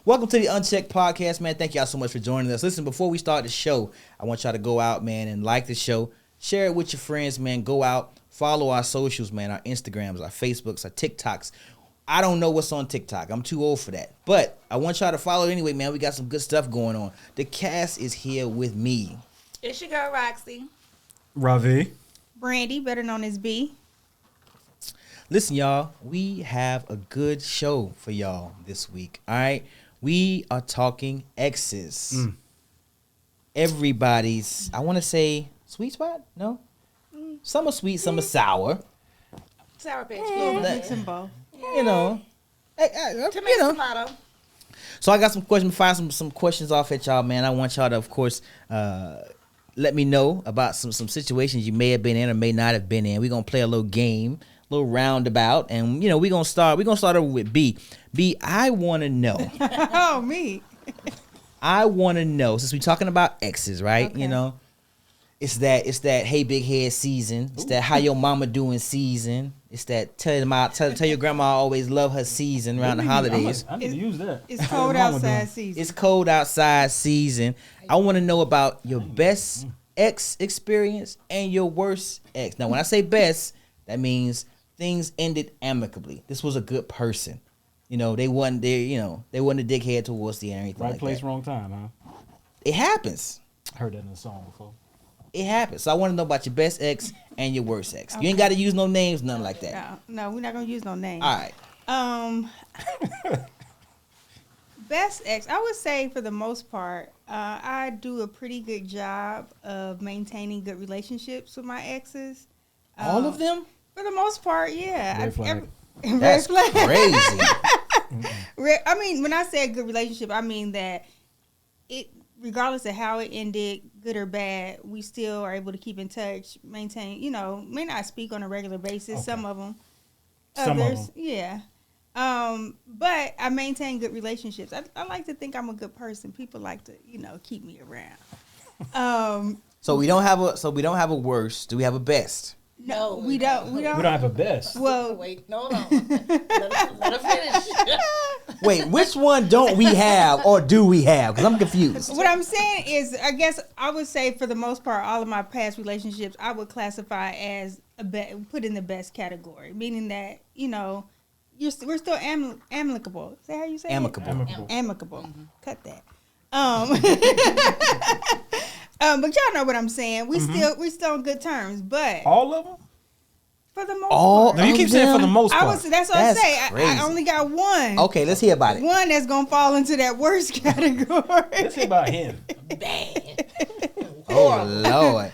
Welcome to the Unchecked Podcast, man. Thank y'all so much for joining us. Listen, before we start the show, I want y'all to go out, man, and like the show. Share it with your friends, man. Go out, follow our socials, man, our Instagrams, our Facebooks, our TikToks. I don't know what's on TikTok. I'm too old for that. But I want y'all to follow it anyway, man. We got some good stuff going on. The cast is here with me. It's your girl, Roxy. Ravi. Brandy, better known as B. Listen, y'all, we have a good show for y'all this week, all right? We are talking exes. Everybody's, I want to say, sweet spot? No? Some are sweet, some are sour. Sour Patch Mix and both. You know. Tomato. So I got some questions, fire some questions off at y'all, man. I want y'all to, of course, let me know about some situations you may have been in or may not have been in. We're going to play a little game, a little roundabout, and, we're going to start over with B. B, I want to know. Oh, me. I want to know, since we're talking about exes, right? Okay. It's that hey big head season. It's that how your mama doing season. It's that tell your grandma I always love her season around the holidays. I need to use that. It's cold outside season. It's cold outside season. I want to know about your best ex experience and your worst ex. Now, when I say best, that means things ended amicably. This was a good person. They wasn't there, they wasn't a dickhead towards the end or anything Right like place, that. wrong time, huh? It happens. I heard that in a song before. It happens. So I want to know about your best ex and your worst ex. You ain't got to use no names, nothing like that. No, we're not going to use no names. All right. Best ex, I would say for the most part, I do a pretty good job of maintaining good relationships with my exes. All of them? For the most part, yeah. Red flag. That's crazy. I mean, when I say a good relationship, I mean that regardless of how it ended, good or bad, we still are able to keep in touch, maintain, may not speak on a regular basis, Okay. some of them. Some Others, of them. yeah. But I maintain good relationships. I like to think I'm a good person. People like to, keep me around. So we don't have a worst. Do we have a best? No, we don't. We don't have a best. Well, Wait, no. Let her finish. Wait, which one don't we have or do we have? Because I'm confused. what I'm saying is, I guess I would say for the most part, all of my past relationships, I would classify as put in the best category, meaning that we're still amicable. Is that how you say Amicable. it? Amicable. Mm-hmm. Cut that. But y'all know what I'm saying. We're still on good terms, but All of them? for the most All part, No, you keep saying for the most part. that's what That's I say. crazy. I only got one. Okay, let's hear about it. One that's gonna fall into that worst category. Let's hear about him. Bad. Oh Lord,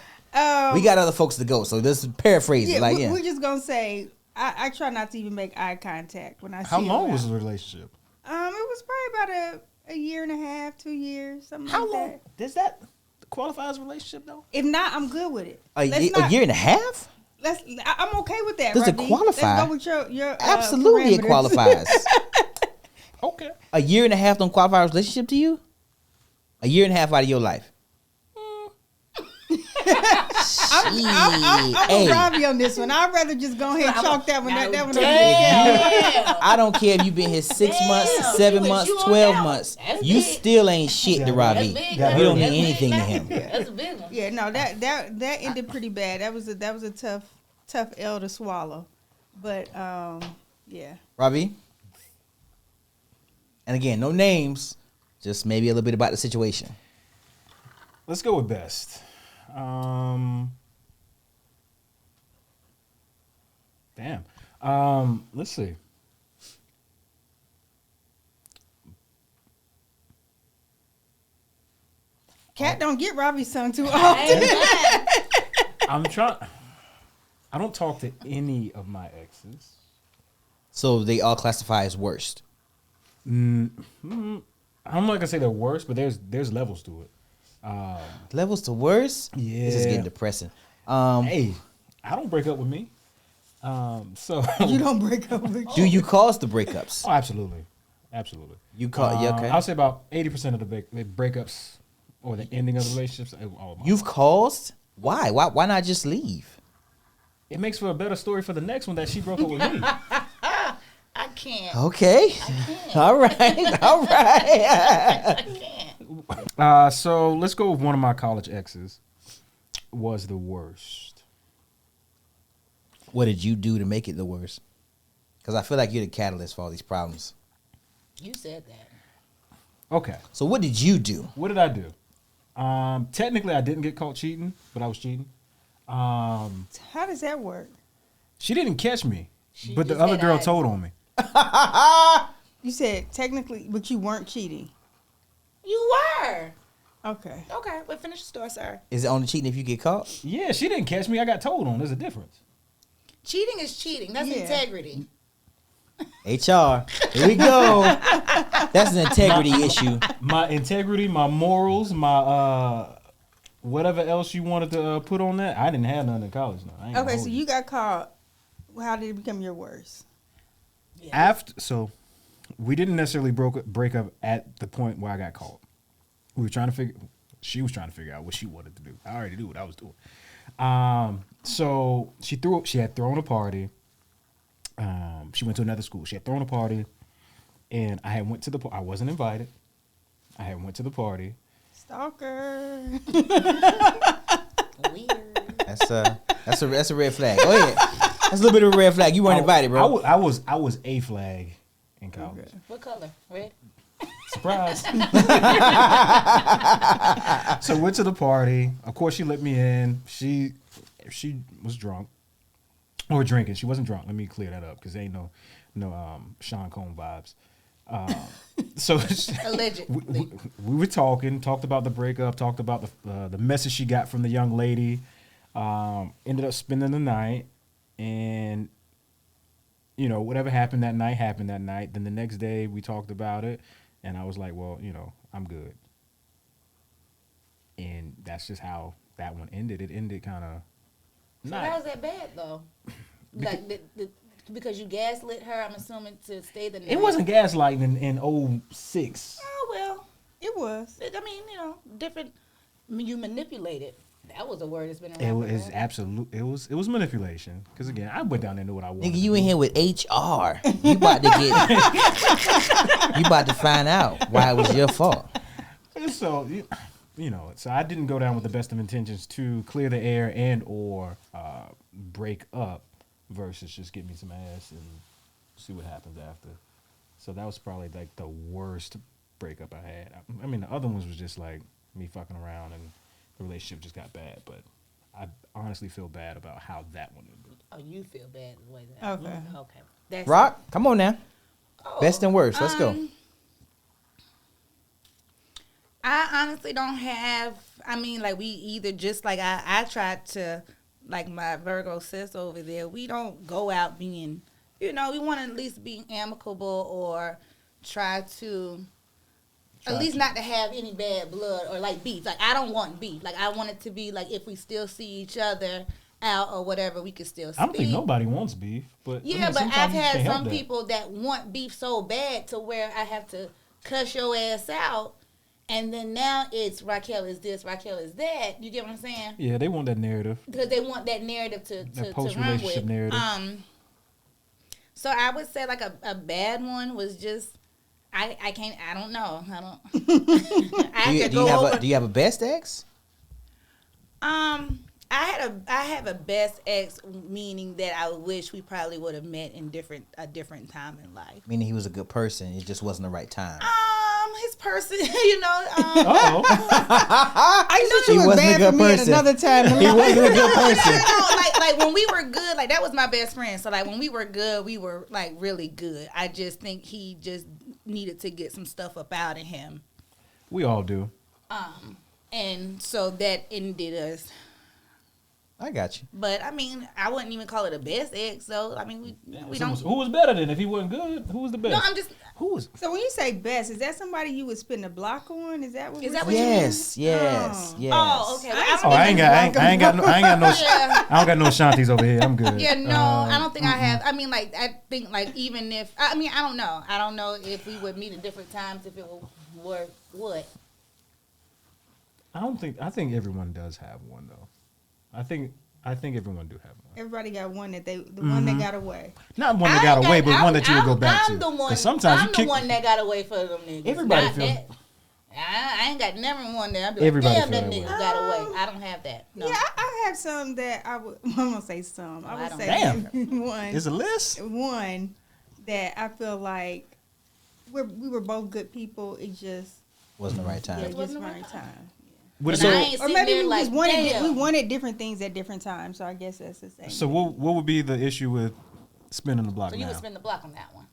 we got other folks to go. So this is paraphrasing. Yeah, we're just gonna say I try not to even make eye contact when I see. How long them was out. the relationship? It was probably about a year and a half, 2 years, something How like long? that. Does that qualify as a relationship, though? If not, I'm good with it. a year and a half? I'm okay with that. Does it Robbie. qualify? Let's go with your Absolutely, it parameters. qualifies. Okay. A year and a half don't qualify as a relationship to you? A year and a half out of your life? I'm Hey. with Robbie on this one. I'd rather just go ahead and chalk that one. That one. Damn. I don't care if you've been here 6 months, 7 you months, on 12 that one. month. That's You big. still ain't shit to Robbie. That's big. You You don't That's mean big anything to now. him. That's a big one. Yeah, no, that ended pretty bad. That was a tough L to swallow. But yeah. Robbie? And again, no names, just maybe a little bit about the situation. Let's go with best. Damn. Let's see. Cat don't get Robbie's son too I often. ain't lying. I'm trying. I don't talk to any of my exes. So they all classify as worst. I'm not gonna say they're worse, but there's levels to it. Levels to worst? Yeah. This is getting depressing. Hey, I don't break up with me. So You don't break up with Do you cause the breakups? Oh, absolutely. You call yeah, okay. I'll say about 80% of the breakups or the ending of the relationships. You've caused? Why? Why not just leave? It makes for a better story for the next one that she broke up with me. I can't. Okay. I can't. All right. All right. I can't. So let's go with one of my college exes. Was the worst. What did you do to make it the worst? Because I feel like you're the catalyst for all these problems. You said that. Okay. So what did you do? What did I do? Technically, I didn't get caught cheating, but I was cheating. How does that work? She didn't catch me, She but the just other had girl eyes. told on me. You said technically, but you weren't cheating. You were. Okay. Okay, well, finish the story, sir. Is it only cheating if you get caught? Yeah, she didn't catch me. I got told on. There's a difference. Cheating is cheating. That's Yeah. integrity. HR. Here we go. That's an integrity issue. My integrity, my morals, my whatever else you wanted to put on that. I didn't have none in college. No. I ain't gonna Okay, hold so you got caught. How did it become your worst? Yeah. So we didn't necessarily break up at the point where I got caught. We were trying to figure. She was trying to figure out what she wanted to do. I already knew what I was doing. So she had thrown a party. She went to another school. She had thrown a party, and I had went to the. I wasn't invited. I had went to the party. Stalker. Weird. That's a red flag. Go ahead. That's a little bit of a red flag. You weren't invited, bro. I was a flag in college. Okay. What color? Red? Surprise. So went to the party. Of course, she let me in. She was drunk or drinking. She wasn't drunk. Let me clear that up because ain't no Sean Combs vibes. So Allegedly. we were talked about the breakup, talked about the message she got from the young lady. Ended up spending the night, and whatever happened that night. Then the next day we talked about it, and I was like, well, I'm good. And that's just how that one ended. It ended kind of So how's that bad, though? Like, because you gaslit her, I'm assuming, to stay the night. It wasn't gaslighting in 06. Oh, well. It was. I mean, different. I mean, you manipulated. That was a word that's been around. It for was that. absolute. It was manipulation. Because again, I went down there and knew what I wanted. Nigga, you in here with HR. You about to get. You about to find out why it was your fault. And so so I didn't go down with the best of intentions to clear the air and or break up, versus just get me some ass and see what happens after. So that was probably like the worst breakup I had. I mean, the other ones was just like me fucking around and the relationship just got bad. But I honestly feel bad about how that one ended. Oh, you feel bad the way that. Okay. Okay. That's Rock, come on now. Oh, Best and worst. Let's go. I honestly don't have. I mean, like, we either just like I tried to, like my Virgo sis over there. We don't go out being, we want to at least be amicable or try to. At least not to have any bad blood or like beef. Like, I don't want beef. Like, I want it to be like, if we still see each other out or whatever, we could still speak. I don't think nobody wants beef, but Yeah, but sometimes I've you had can't help some that. people that want beef so bad to where I have to cuss your ass out, and then now it's Raquel is this, Raquel is that. You get what I'm saying? Yeah, they want that narrative. Because they want that narrative to run post-relationship with. narrative. So I would say like a bad one was just I can't. I don't know. I don't. I have to go over. Do you have a best ex? I have a best ex, meaning that I wish we probably would have met in a different time in life. Meaning he was a good person. It just wasn't the right time. His person, Uh-oh. I used to He was wasn't a bad good for me at person. another time. in He life. wasn't a good person. like when we were good, like that was my best friend. So like when we were good, we were like really good. I just think he just needed to get some stuff up out of him. We all do. And so that ended us. I got you. But I mean, I wouldn't even call it a best ex. So I mean, we don't. Who was better then? If he wasn't good, who was the best? No, I'm just. Who was? So when you say best, is that somebody you would spend a block on? Is that what? Is we're that what you saying? mean? Yes. Oh, okay. Well, Oh, I ain't got no. Yeah. I don't got no Shanties over here. I'm good. Yeah, no, I don't think I have. I mean, like, I think, like, even if, I mean, I don't know. I don't know if we would meet at different times, if it were what. I think everyone does have one though. I think I think everyone do have one. Everybody got one that the one that got away. Not one that got away, but one that you would go back to. I'm the one. 'Cause sometimes I'm the one that got away for them niggas. Everybody Not feel. that. I ain't got never one that. I be like, Everybody damn, feel that that nigga way. got away. I don't have that. No. Yeah, I have some that I would. I'm gonna say some. Oh, I I would don't say Damn. one. Is a list? One that I feel like we were both good people. It just Wasn't the right yeah, time. it just wasn't the right right time. What And so, I ain't Or sitting maybe there we like, just wanted damn. we wanted different things at different times. So I guess that's the same. so what would be the issue with spinning the block So you now? would spin the block on that one.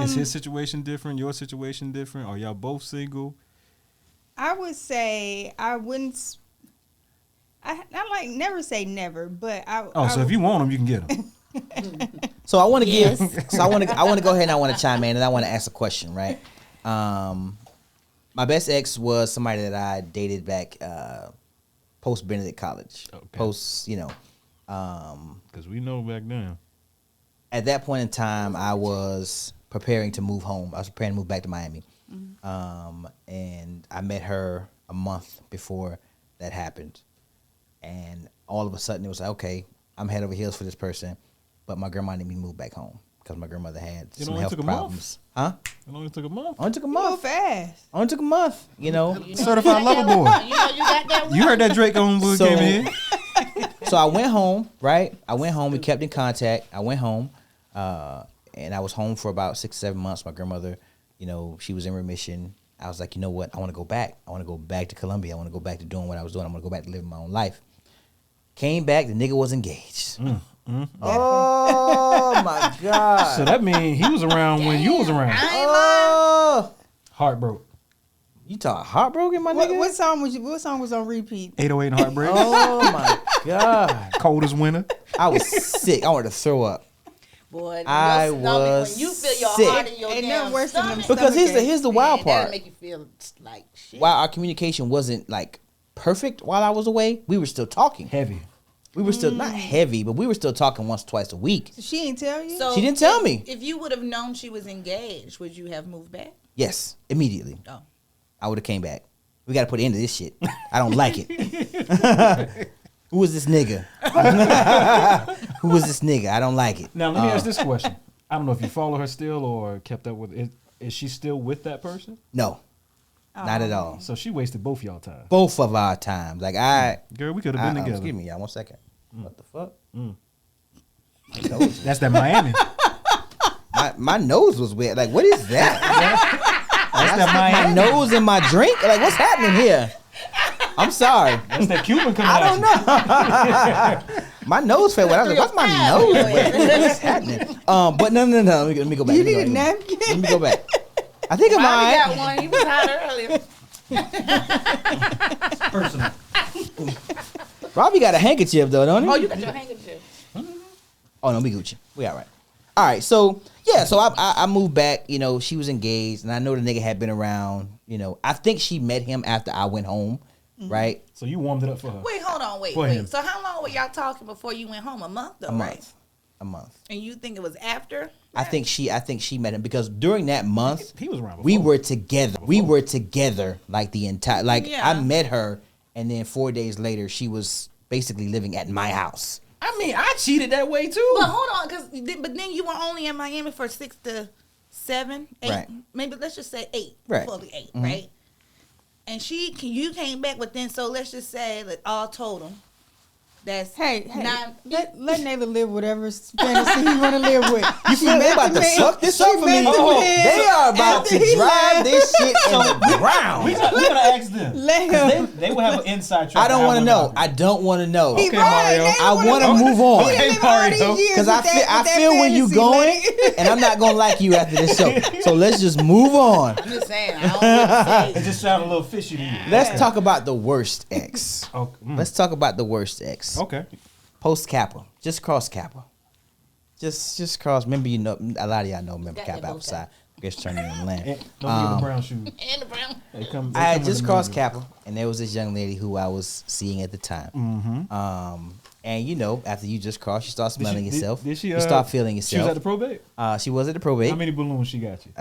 Is his situation different? Your situation different? Are y'all both single? I would say I wouldn't. I like never say never, but I. Oh, so if you want him, you can get him. So I want to give. So I want to go ahead and I want to chime in and I want to ask a question, right? My best ex was somebody that I dated back post Benedict College. Okay. Post, Because we know back then. at that point in time, I was preparing to move home. I was preparing to move back to Miami. And I met her a month before that happened. And all of a sudden, it was like, okay, I'm head over heels for this person, but my grandma needed me to move back home because my grandmother had It some only health took a month? problems. Huh? It only took a month. Only took a you move month. fast. Only took a month, You know Certified you lover got that boy. one. You know you got that one. You heard that Drake on Wood So- came in. So I went home, right? I went home. We kept in contact. I went home, and I was home for about 6-7 months. My grandmother, she was in remission. I was like, you know what? I want to go back. I want to go back to Colombia. I want to go back to doing what I was doing. I want to go back to living my own life. Came back. The nigga was engaged. Oh my god! So that means he was around when you was around. I ain't lying. Oh, Heartbroken. you talk heartbroken, my nigga? What song was on repeat? 808 and Heartbreak. Oh my god! Cold as winter. I was sick. I wanted to throw up. Boy, I your stomach, was when you feel your sick. heart in your Ain't damn nothing worse than them stomach, Because here's the Stomach wild man, that'll part. make you feel like shit. While our communication wasn't like perfect while I was away, we were still talking. Heavy. We were still not heavy, but we were still talking once, twice a week. So she ain't tell you. So She didn't tell me. If you would have known she was engaged, would you have moved back? Yes, immediately. Oh. I would have came back. We got to put an end to this shit. I don't like it. Who is this nigga? Who is this nigga? I don't like it. Now let me ask this question. I don't know if you follow her still or kept up with it. Is she still with that person? No, not at all. So she wasted both y'all time. Both of our times. Like Girl, we could have been together. Excuse me, y'all. 1 second. What the fuck? That's that Miami. My nose was wet. Like, what is that? That's that my Miami. nose in my drink? Like, what's happening here? I'm sorry. That's that Cuban coming I at don't you. know. My nose felt wet. I was like, what's my nose wet? What's happening? But no. Let me go back. You Let me need a go back. napkin. Let me go back. I think I'm Bobby alright. got one. He was hot earlier. Personal. Robbie got a handkerchief though, don't he? Oh, you got your handkerchief. Oh no, we Gucci. We all right. All right, so yeah, so I moved back. She was engaged, and I know the nigga had been around. I think she met him after I went home, right? So you warmed it up for her. Wait, hold on, For him. wait. So how long were y'all talking before you went home? A month, though, A right? month. A month. And you think it was after? I think she met him because during that month He was around before. we were together. We were together like the entire Yeah. I met her, and then 4 days later she was basically living at my house. I mean, I cheated that way too. But hold on, but then you were only in Miami for 6 to 7, 8, Right. maybe let's just say 8, Right. fully 8, right? And you came back within, so let's just say that all total, that's Hey, nine. let Nayla live whatever fantasy he want to live with. You feel they about to suck this up for me? They are about to drive this shit in the ground. we gotta ask them. Let him. They will have an inside track. I don't want to know. I don't want to know. Okay, Mario. I want to move on. Okay, Mario. Because I feel where you going, and I'm not gonna like you after this show. So let's just move on. I'm just saying, I don't know what to It say. just sounded a little fishy to you. Let's talk about the worst ex. Okay. Let's talk about the worst ex. Okay. Post Kappa, just cross Kappa, just cross. Remember, a lot of y'all know. Remember Got Kappa that bow outside. Guess turning in the land. And don't forget the brown shoes. And the brown. They come. I had just crossed Kappa, and there was this young lady who I was seeing at the time. Mm-hmm. And after you just cross, you start smelling yourself. Did she? You start feeling She was yourself. at the probate. She was at the probate. How many balloons she got you?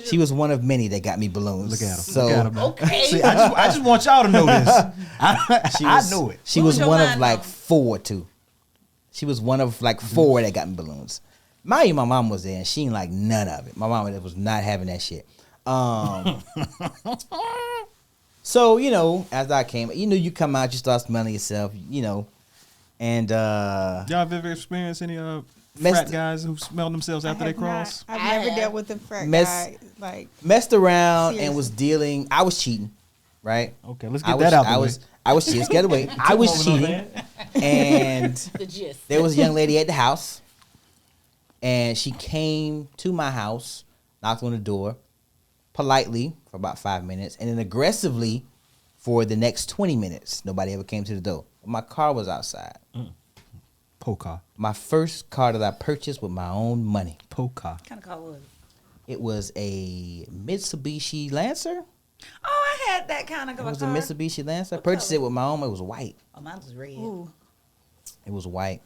She was one of many that got me balloons. Look at him. So Look at him now. Okay. See, I just want y'all to know this. I know it. She What was was your one of line like on? 4 too. She was one of like 4 that got me balloons. My mom was there and she ain't like none of it. My mom was not having that shit. So, you know, as I came, you know, you come out, you start smelling yourself, you know, and Y'all have ever experienced any Messed- frat guys who smell themselves after they cross? I've I never have. dealt with a frat Mess- guy. Like, messed around and Seriously. was dealing. I was cheating, right? Okay, let's I get was, that out the I way. was cheating. Let's get it away. I was cheating, and The gist. there was a young lady at the house, and she came to my house, knocked on the door, politely for about 5 minutes, and then aggressively for the next 20 minutes. Nobody ever came to the door. My car was outside. Poker. My first car that I purchased with my own money. Poker. What kind of car was it? It was a Mitsubishi Lancer. Oh, I had that kind of It car. was a Mitsubishi Lancer. I purchased it with my own. It was white. Oh, mine was red. ooh, It was white.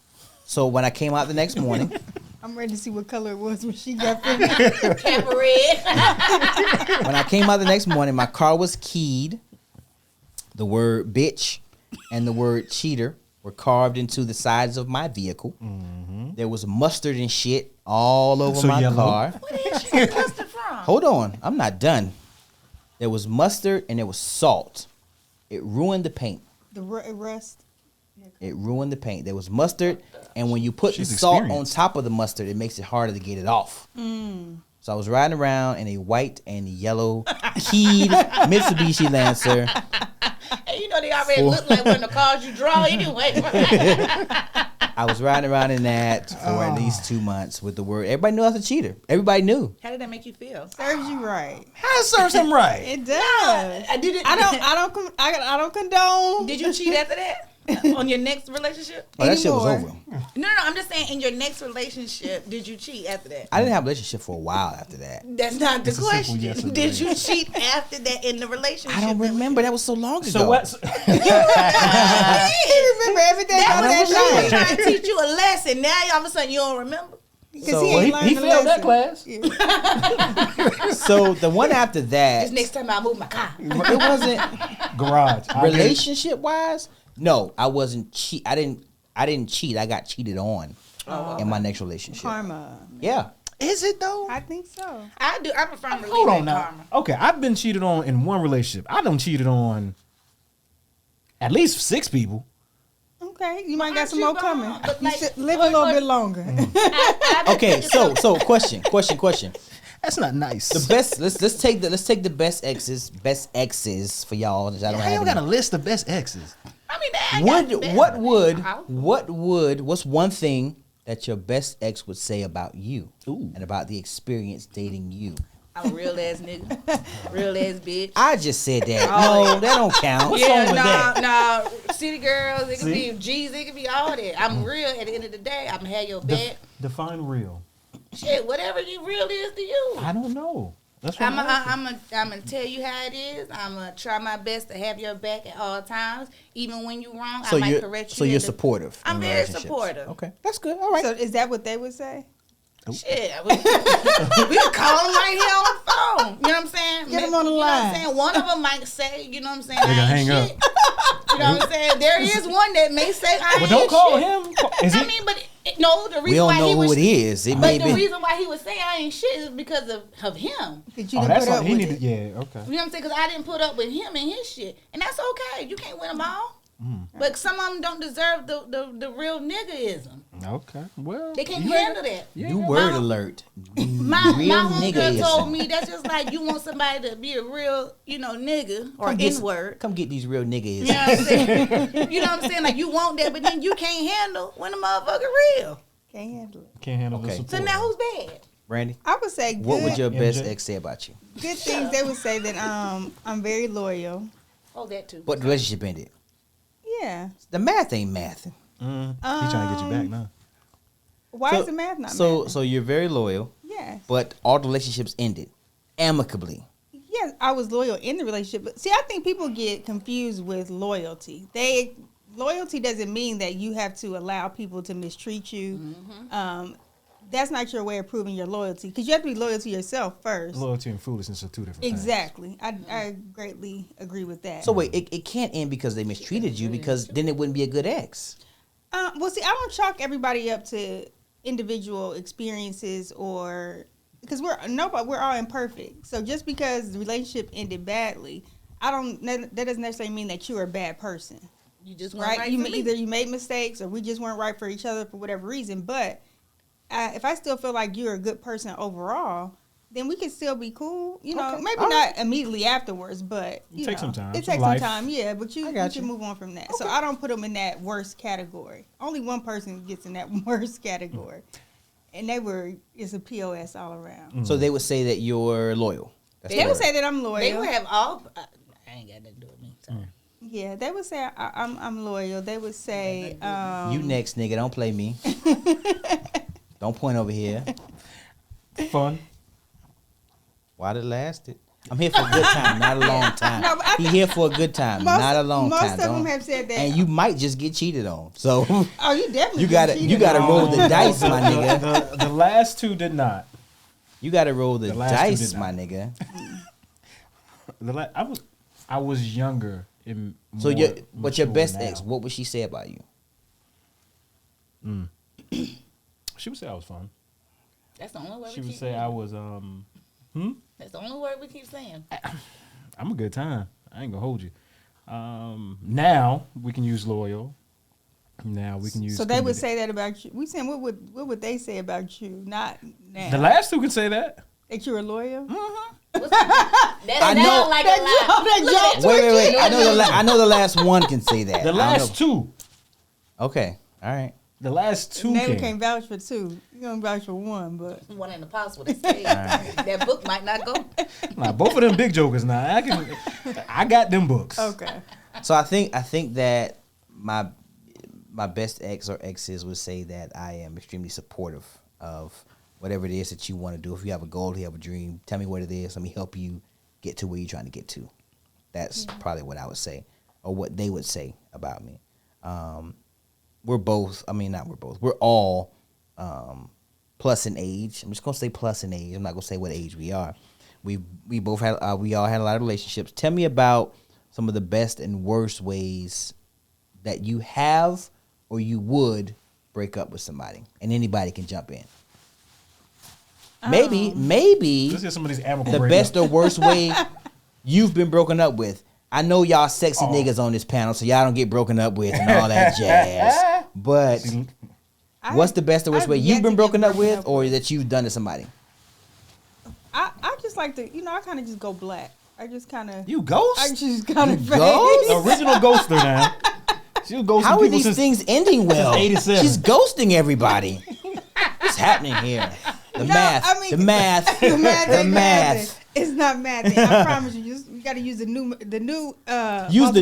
So when I came out the next morning, I'm ready to see what color it was when she got finished. Pepper red. when I came out the next morning, my car was keyed. The word bitch and the word cheater were carved into the sides of my vehicle. There was mustard and shit all over So my yellow. car. Where did you get mustard from? Hold on, I'm not done. There was mustard and there was salt. It ruined the paint. The rust. It ruined the paint. There was mustard, and when you put She's the salt on experienced. top of the mustard, it makes it harder to get it off. So I was riding around in a white and yellow keyed Mitsubishi Lancer. And you know they already look like one of the cars you draw anyway. I was riding around in that for at least 2 months with the word. Everybody knew I was a cheater. Everybody knew. How did that make you feel? Serves you right. How serves him right? It does. I did it. I don't condone. Did you cheat after that? On your next relationship? Oh, that shit was Anymore. over. No, I'm just saying in your next relationship, did you cheat after that? I didn't have a relationship for a while after that. That's not the It's a simple question. yes or no. Did you cheat after that in the relationship? I don't remember. That was so long ago. So what? He remember everything about That was that when night. trying to teach you a lesson. Now all of a sudden you don't remember. Because So- he Well, ain't learned he the failed that lesson. class. Yeah. So the one after that, This next time I move my car. it wasn't Garage. relationship wise. No, I wasn't cheat. I didn't cheat. I got cheated on in my next relationship. Karma. Yeah. Is it though? I think so. I do. I prefer to Hold believe on in now. karma. Okay, I've been cheated on in one relationship. I done cheated on at least 6 people. Okay, you might Aren't got some you more gone? coming. But You like- should live a little bit longer. Okay. So question. That's not nice. The best. Let's take the best exes for y'all. I don't How have y'all got a any. list of best exes? I mean, I got better. What's one thing that your best ex would say about you and about the experience dating you? I'm a real ass nigga. Real ass bitch. I just said that. No, that don't count. What's wrong with that? no. City girls, it could be G's, it could be all that. I'm real at the end of the day. I'm gonna have your back. Define real. Shit, whatever you real is to you. I don't know. That's what I'm gonna tell you how it is. I'm gonna try my best to have your back at all times, even when you're wrong. So I might you're correct you. so you're in the- supportive. I'm in very relationships. supportive. Okay, that's good. All right. So is that what they would say? Shit, we can call them right here on the phone. You know what I'm saying? Get 'em on the You know what I'm line. saying? One of them might say, you know what I'm saying? They gonna I ain't hang shit. You know what I'm saying? There is one that may say I But ain't don't call shit. him. Is I he? mean, but no, the reason we don't why know he who was, it is. It but may the be. reason why he was saying I ain't shit is because of him. That you Oh, done that's put all up he with needed. it. Yeah. Okay. You know what I'm saying? Because I didn't put up with him and his shit, and that's okay. You can't win them all. But some of them don't deserve the real niggaism. Okay. Well, They can't you handle that. New word alert. My Real homegirl niggaism. told me that's just like you want somebody to be a real, nigga or Come get- N-word. Come get these real niggas. You know what I'm saying? You know what I'm saying? Like you want that, but then you can't handle when the motherfucker real. Can't handle it. can't handle Okay. the support. So now who's bad? Randy, I would say good, what would your best MJ? ex say about you? good things. They would say that I'm very loyal. Oh, that too. What the relationship ended? Yeah. The math ain't math. He trying to get you back now. Why is the math not math? So you're very loyal, Yes. but all the relationships ended amicably. Yes, I was loyal in the relationship. But see, I think people get confused with loyalty. Loyalty doesn't mean that you have to allow people to mistreat you. that's not your way of proving your loyalty, because you have to be loyal to yourself first. Loyalty and foolishness are two different things. Exactly. I greatly agree with that. So wait, it can't end because they mistreated you, because then it wouldn't be a good ex. Well, see, I don't chalk everybody up to individual experiences, or because we're all imperfect. So just because the relationship ended badly, that doesn't necessarily mean that you're a bad person. You just weren't right. Either you made mistakes, or we just weren't right for each other for whatever reason. But if I still feel like you're a good person overall, then we can still be cool. You know, maybe not immediately afterwards, but it takes some time. It takes some time, yeah. But you can move on from that. Okay. So I don't put them in that worst category. Only one person gets in that worst category, and it's a POS all around. So they would say that you're loyal. They would say that I'm loyal. They would have all. I ain't got nothing to do with me. Sorry. Yeah, they would say I'm loyal. They would say You next, nigga. Don't play me. Don't point over here. Fun. While it lasted. I'm here for a good time, not a long time. No, but He here for a good time, not a long time. Most of them have said that. And you might just get cheated on. So oh, you definitely you gotta roll the dice, my nigga. The last two did not. You gotta roll the last two dice, did my not. nigga. I was younger. So your best ex, what would she say about you? She would say I was fun. That's the only word. She we would keep say saying. I was That's the only word we keep saying. I'm a good time. I ain't gonna hold you. Now we can use loyal. Now we can use. So they would committed. say that about you. We saying what would they say about you? Not now. The last two can say that. That you were loyal. I know- sound like a lie. Wait. I know the last one can say that. The last two. Okay. All right. The last two Neighbor can. can't vouch for two. You gonna vouch for one, but One in the possible. They say that book might not go. Nah, both of them big jokers. Now I got them books. okay. So I think that my best ex or exes would say that I am extremely supportive of whatever it is that you want to do. If you have a goal, you have a dream, tell me what it is. Let me help you get to where you're trying to get to. That's probably what I would say, or what they would say about me. We're all plus in age. I'm just gonna say plus in age. I'm not gonna say what age we are. We all had a lot of relationships. Tell me about some of the best and worst ways that you have or you would break up with somebody, and anybody can jump in. Maybe Let's hear some of these amicable the breakups. best or worst way you've been broken up with. I know y'all sexy niggas on this panel, so y'all don't get broken up with and all that jazz. But what's the best or worst way you've been broken up with, or that you've done to somebody? I just like to, I kind of just go black. I just kind of. You ghost? I just kind of ghost? Original ghoster now. She'll ghost How are people these since things ending well? 87. She's ghosting everybody. What's happening here? The math. The math. It's not math. I promise you. You got to use the new. Use the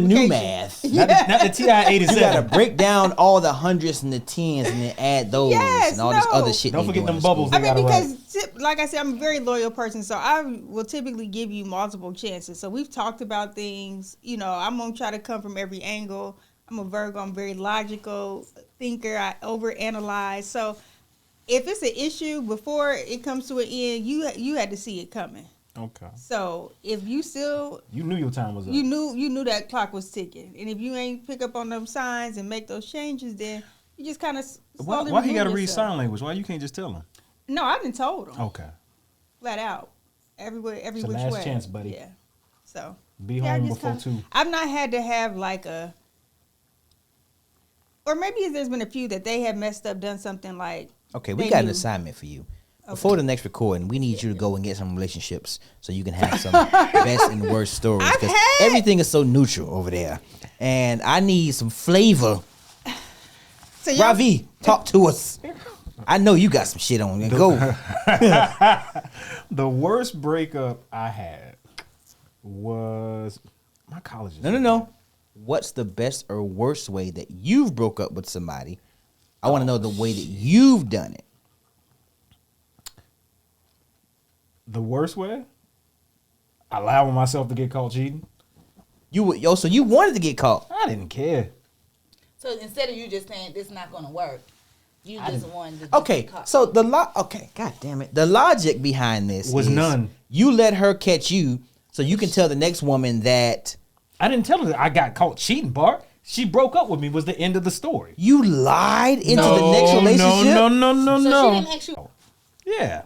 new multiplication. math. not the TI 87. You gotta break down all the hundreds and the tens and then add those and all this other shit. Don't they forget do them in bubbles. school. I mean, gotta write. because like I said, I'm a very loyal person, so I will typically give you multiple chances. So we've talked about things. I'm gonna try to come from every angle. I'm a Virgo. I'm a very logical thinker. I overanalyze. So if it's an issue before it comes to an end, you had to see it coming. Okay. So if you still, You knew your time was up. you knew that clock was ticking, and if you ain't pick up on them signs and make those changes, then you just kind of Why he got to read sign language? Why you can't just tell him? No, I didn't told him Okay. flat out, every It's a which last way. chance, buddy. Yeah. So Be I home just before kinda- 2. I've not had to have like or maybe there's been a few that they have messed up, done something like. Okay, we they got an knew. assignment for you. Before the next recording, we need you to go and get some relationships so you can have some best and worst stories. I've Because had- everything is so neutral over there. And I need some flavor. So y'all- Ravi, talk to us. I know you got some shit on you. Go. The worst breakup I had was my college. No. What's the best or worst way that you've broke up with somebody? I want to know the way that you've done it. The worst way? Allowing myself to get caught cheating. So you wanted to get caught. I didn't care. So instead of you just saying this not gonna work, You just wanted to Okay, so god damn it. The logic behind this Was is none. You let her catch you so you can tell the next woman that I didn't tell her that I got caught cheating, Bart. She broke up with me was the end of the story. you lied into the next relationship. No. So she didn't actually. Yeah.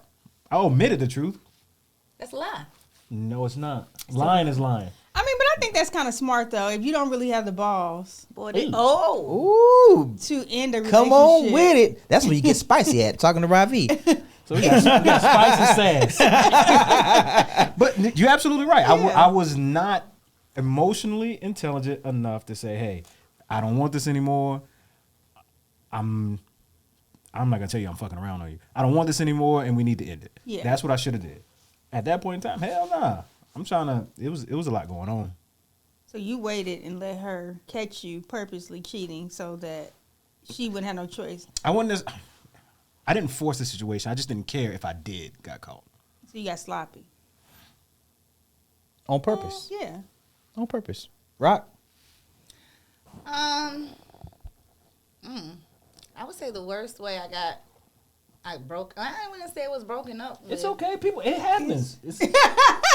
I omitted the truth. That's a lie. No, it's not. Lying is lying. I mean, but I think that's kind of smart though. If you don't really have the balls Boy, Ooh, to end a relationship, come on with it. That's where you get spicy at. Talking to Ravi. So we got spice and sass. But you're absolutely right. I was not emotionally intelligent enough to say, hey, I don't want this anymore. I'm not gonna tell you I'm fucking around on you. I don't want this anymore, and we need to end it. Yeah. That's what I should have did. At that point in time, hell nah. I'm trying to. It was a lot going on. So you waited and let her catch you purposely cheating so that she wouldn't have no choice. I didn't force the situation. I just didn't care if I got caught. So you got sloppy. On purpose. Yeah. On purpose. Rock. I would say the worst way I wouldn't say it was broken up with. It's okay, people. It happens.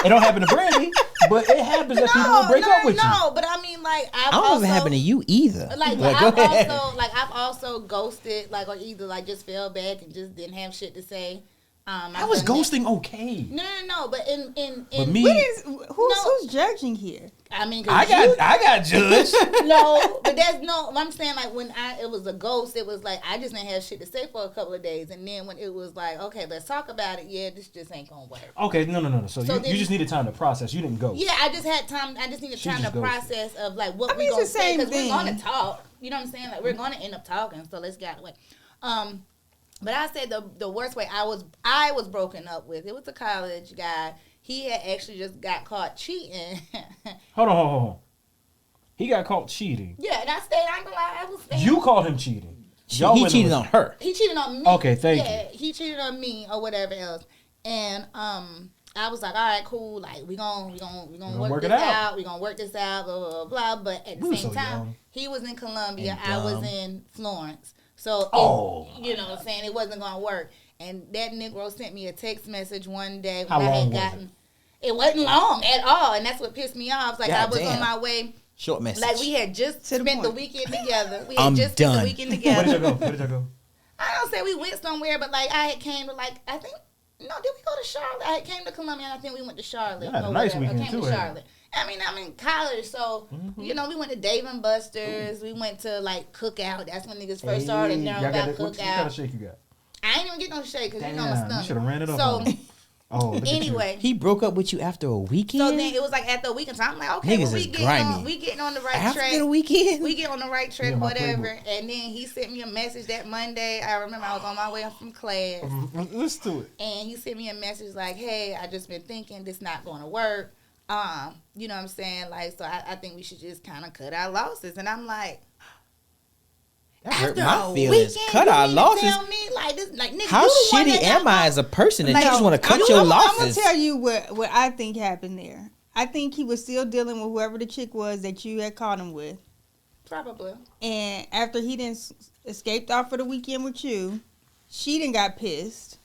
It don't happen to Brandy, but it happens that people will break up with you. No, but I mean, like, I don't know if it happened to you either. Like, But I've also ghosted, like, or either like just fell back and just didn't have shit to say. I was ghosting okay. No, but in But me, Who's judging here? I mean, I got judged. No, but I'm saying, like, when it was a ghost, it was like I just didn't have shit to say for a couple of days, and then when it was like, okay, let's talk about it. Yeah, this just ain't gonna work. Okay, no. So you just needed time to process. You didn't ghost. Yeah, I just had time. I just needed time to process of like what mean, we gonna it's the say same because we're thing. gonna talk. You know what I'm saying? Like we're gonna end up talking. So let's get out of the way. But I said the worst way I was broken up with. It was a college guy. He had actually just got caught cheating. Hold on. He got caught cheating. Yeah, and I stayed. I ain't gonna lie. I was staying. You called him cheating. He cheated on her. He cheated on me. Okay, thank you. He cheated on me or whatever else. And I was like, all right, cool. Like we gonna work this out. We gonna work this out. Blah blah blah. But at the same time, young. he was in Columbia. I was in Florence. So you know what I'm saying, it wasn't gonna work. And that Negro sent me a text message one day when I had gotten. It wasn't long at all, and that's what pissed me off. Like I was on my way. Short message. Like we had just spent the weekend together. We I'm had just done. spent the weekend together. Where did y'all go? I don't say we went somewhere, but like I had came to like I think did we go to Charlotte? I had came to Columbia and I think we went to Charlotte. Yeah, a nice weekend too. Charlotte. I mean, I'm in college, so you know, we went to Dave and Buster's. We went to like Cookout. That's when niggas first started knowing about Cookout. What kind of shake you got? I ain't even get no shake because you know my stomach. You should have ran it up. So anyway, he broke up with you after a weekend. So then it was like after a weekend. So I'm like, okay, well, we getting on the right track. After the weekend, we get on the right track, whatever. And then he sent me a message that Monday. I remember I was on my way from class. Let's do it. And he sent me a message like, hey, I just been thinking this not going to work. You know what I'm saying? Like, so I think we should just kind of cut our losses. And I'm like, that hurt my feelings. Cut our losses. Tell me, like, this, like, nigga, how shitty am I as a person that you just want to cut your losses? I'm gonna tell you what I think happened there. I think he was still dealing with whoever the chick was that you had caught him with. Probably. And after he didn't escaped off for the weekend with you, she didn't got pissed.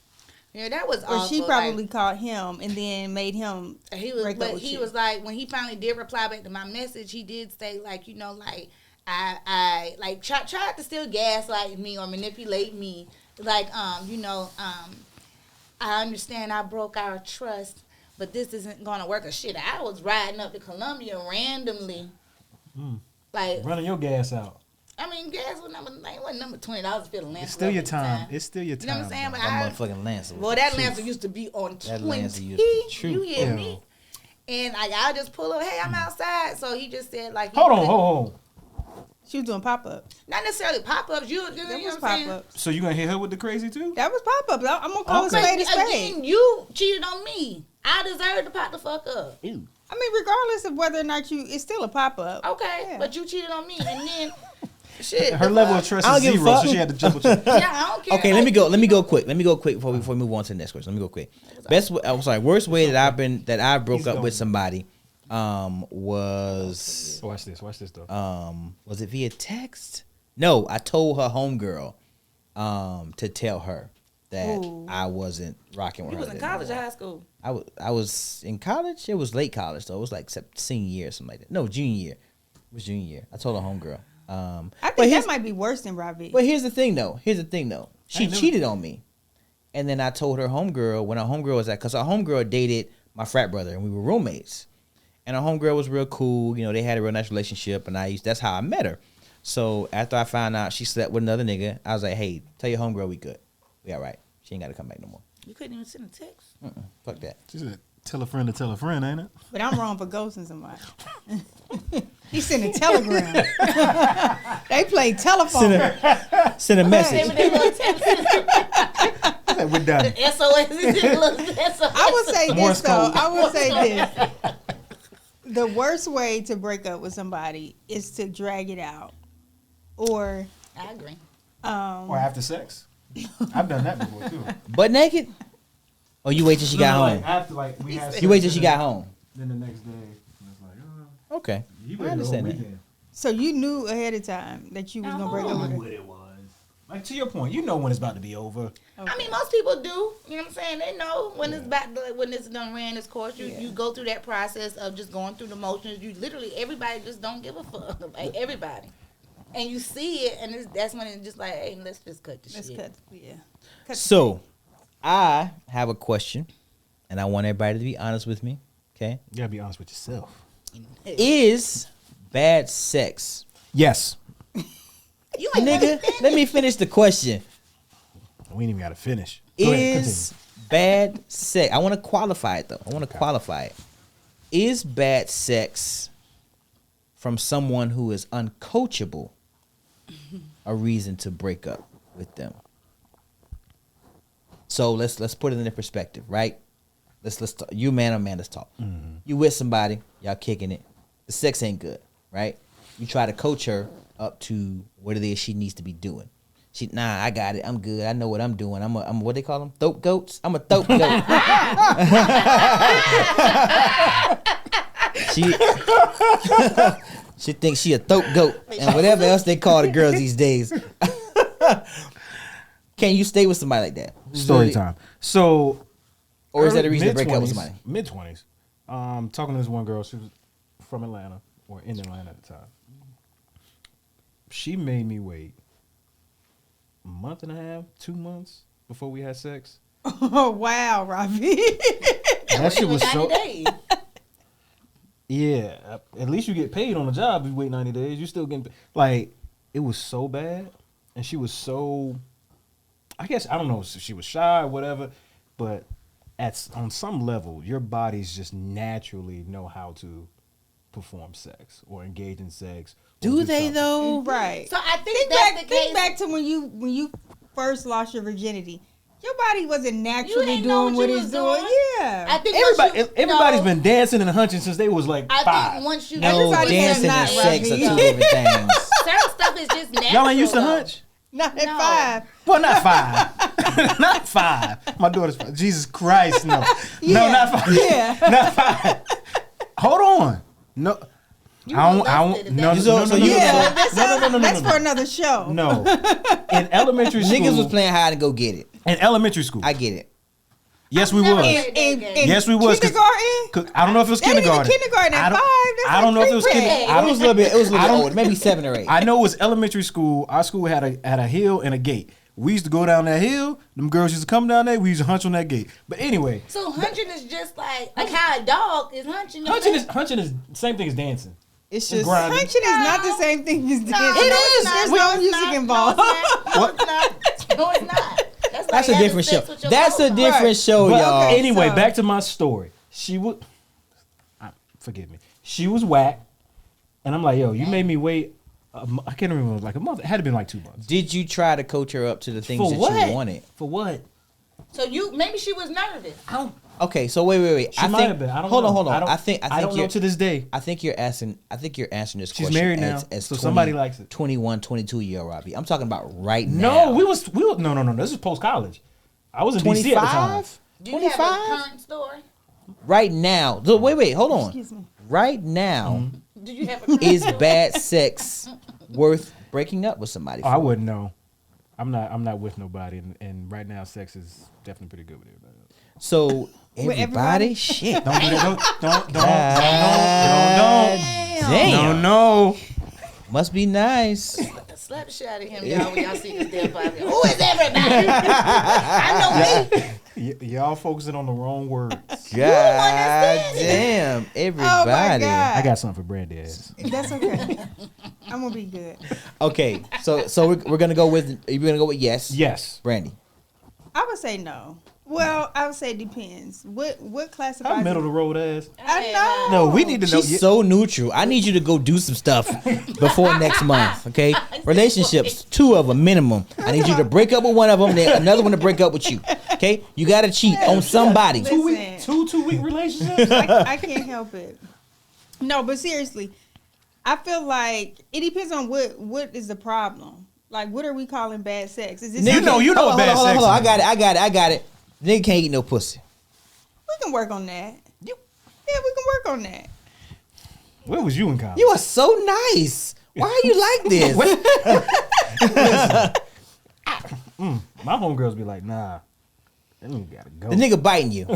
Yeah, that was awful. Or she probably caught him and then made him. He was like, when he finally did reply back to my message, he did say like, you know, like I like tried to still gaslight me or manipulate me, like you know, I understand I broke our trust, but this isn't gonna work. Or shit, I was riding up to Columbia randomly, like running your gas out. I mean, gas was number $20 for the Lancer. It's still your time. It's still your time. You know what I'm saying? But that motherfucking Lancer. Well, that Lancer used to be on 20. You hear me? And like I just pull up, hey, I'm outside. So he just said like, hold on. She was doing pop ups. Not necessarily pop ups. You know what I'm saying? So you gonna hit her with the crazy too? That was pop ups. I'm gonna call it spade a spade. Again, you cheated on me. I deserve to pop the fuck up. Ew. I mean, regardless of whether or not it's still a pop up. Okay, but you cheated on me, and then. Shit, her level of trust is zero, so she had to double check. Yeah, I don't care. Okay, let me go quick before we move on to the next question. Let me go quick. Worst way that I broke up with somebody was watch this though. Was it via text? No, I told her homegirl to tell her that I wasn't rocking with You her. was in college or high school? I was in college. It was late college though. It was like senior year or something like that. No, junior year. It was junior year. I told a homegirl. I think that might be worse than Robbie. But here's the thing though. She cheated on me. And then I told her homegirl when her homegirl was because our homegirl dated my frat brother and we were roommates. And our homegirl was real cool. You know, they had a real nice relationship and that's how I met her. So after I found out she slept with another nigga, I was like, hey, tell your homegirl we good. We all right. She ain't got to come back no more. You couldn't even send a text. Fuck that. She said, tell a friend to tell a friend, ain't it? But I'm wrong for ghosting somebody. He sent a telegram. They played telephone. Send a message. We're done. SOS. I would say this though. I would say this. The worst way to break up with somebody is to drag it out, or I agree. Or after sex. I've done that before too. Butt naked? Or you wait till she got home? After we had sex, You wait till she got home. Then the next day, it's like, Okay. you I understand that. so you knew ahead of time that you was gonna break up with her. What it was. Like to your point, you know when it's about to be over. Okay. I mean, most people do. You know what I'm saying? They know when it's when it's done ran its course. You go through that process of just going through the motions. You literally everybody just don't give a fuck. Like everybody, and you see it, and that's when it's just like, hey, let's just cut the shit. So, I have a question, and I want everybody to be honest with me. Okay? You gotta be honest with yourself. Is bad sex? Yes. You ain't Nigga, let me finish the question. We ain't even gotta finish. Go ahead, Is bad sex? I want to qualify it though. I want to qualify it. Is bad sex from someone who is uncoachable a reason to break up with them? So let's put it in the perspective, right? Let's talk. You man or man, let's talk. Mm-hmm. You with somebody, y'all kicking it. The sex ain't good, right? You try to coach her up to what it is she needs to be doing. Nah, I got it. I'm good. I know what I'm doing. I'm what they call them? Thope goats? I'm a thope goat. She thinks she a thope goat and whatever else they call the girls these days. Can you stay with somebody like that? Story time. So, or is that a reason to break up with somebody? Mid-20s. Talking to this one girl. She was from Atlanta or in Atlanta at the time. She made me wait a month and a half, 2 months before we had sex. Oh wow, Robbie! That shit was so. Days. Yeah, at least you get paid on the job. If you wait 90 days, you still getting like it was so bad, and she was so. I guess I don't know if she was shy or whatever, but on some level, your bodies just naturally know how to perform sex or engage in sex. Do they something. though? Right. So I think that's the case. Think back to when you first lost your virginity. Your body wasn't naturally didn't know doing what what you it's was doing. doing? Yeah. I think Everybody's been dancing and hunching since they was like 5. I think once you No, Everybody dancing has and not, sex are Robbie. two different things. certain stuff is just natural. Y'all ain't used to though. hunch? Not at No. 5. Well, not 5. Not 5. My daughter's 5. Jesus Christ, no. Yeah. No, not 5. Yeah. Not 5. Hold on. No. I don't. No. That's for another show. No. In elementary school. Niggas was playing hide and go get it. In elementary school. I get it. Yes, we Never was. played that game. Yes, we was. Kindergarten? I don't know if it was That ain't even kindergarten. kindergarten at 5. I don't know if it was kindergarten. It was a little bit older, maybe 7 or 8. I know it was elementary school. Our school had a hill and a gate. We used to go down that hill. Them girls used to come down there. We used to hunch on that gate. But anyway, So hunching is just like how a dog is hunching. hunching is the same thing as dancing. It's just grinding. hunching is not the same thing as dancing. it's not. There's No, no it's music not. involved. No, it's not. No, it's not. That's That's a different show. That's a different show, But y'all. anyway, so- back to my story. She would, forgive me. She was whack, and I'm like, yo, you made me wait. I can't remember, like a month. It had to been like 2 months. Did you try to coach her up to the things For that what? you wanted? For what? So maybe she was nervous. Okay, so wait. She might have been. I don't know. Hold on. I don't know you're- to this day. I think you're answering this She's question. married now, as so somebody likes it. 21, 22-year-old Robbie. I'm talking about right now. No, we was no. This is post college. I was in DC at the time. 25? Do you have a 25? current story? Right now. So wait, hold on. Excuse me. Right now, Do you have a current is story? bad sex worth breaking up with somebody Oh, for? I wouldn't know. I'm not with nobody, and right now, sex is definitely pretty good with everybody else. So everybody? everybody, shit. Don't do that. Don't. Damn. No. Must be nice. Slap shit out of him, y'all, when y'all see this damn podcast. Who is everybody? I know me. Y'all focusing on the wrong words. God damn, everybody. I got something for Brandy ass. That's okay. I'm gonna be good. Okay, so we're gonna go with. You're gonna go with yes. Yes. Brandy. I would say no. Well, I would say it depends. What classifies? I'm middle of the road ass. I know. No, we need to know. She's so neutral. I need you to go do some stuff before next month, okay? Relationships, 2 of them minimum. I need you to break up with one of them, then another one to break up with you, okay? You got to cheat on somebody. Listen. Two-week relationships. I can't help it. No, but seriously, I feel like it depends on what is the problem. Like, what are we calling bad sex? Is this You know what bad sex Hold on. is. I got it. Nigga can't eat no pussy. We can work on that. Yeah, we can work on that. Where was you in college? You are so nice. Why are you like this? My homegirls be like, nah, that nigga gotta go. The nigga biting you.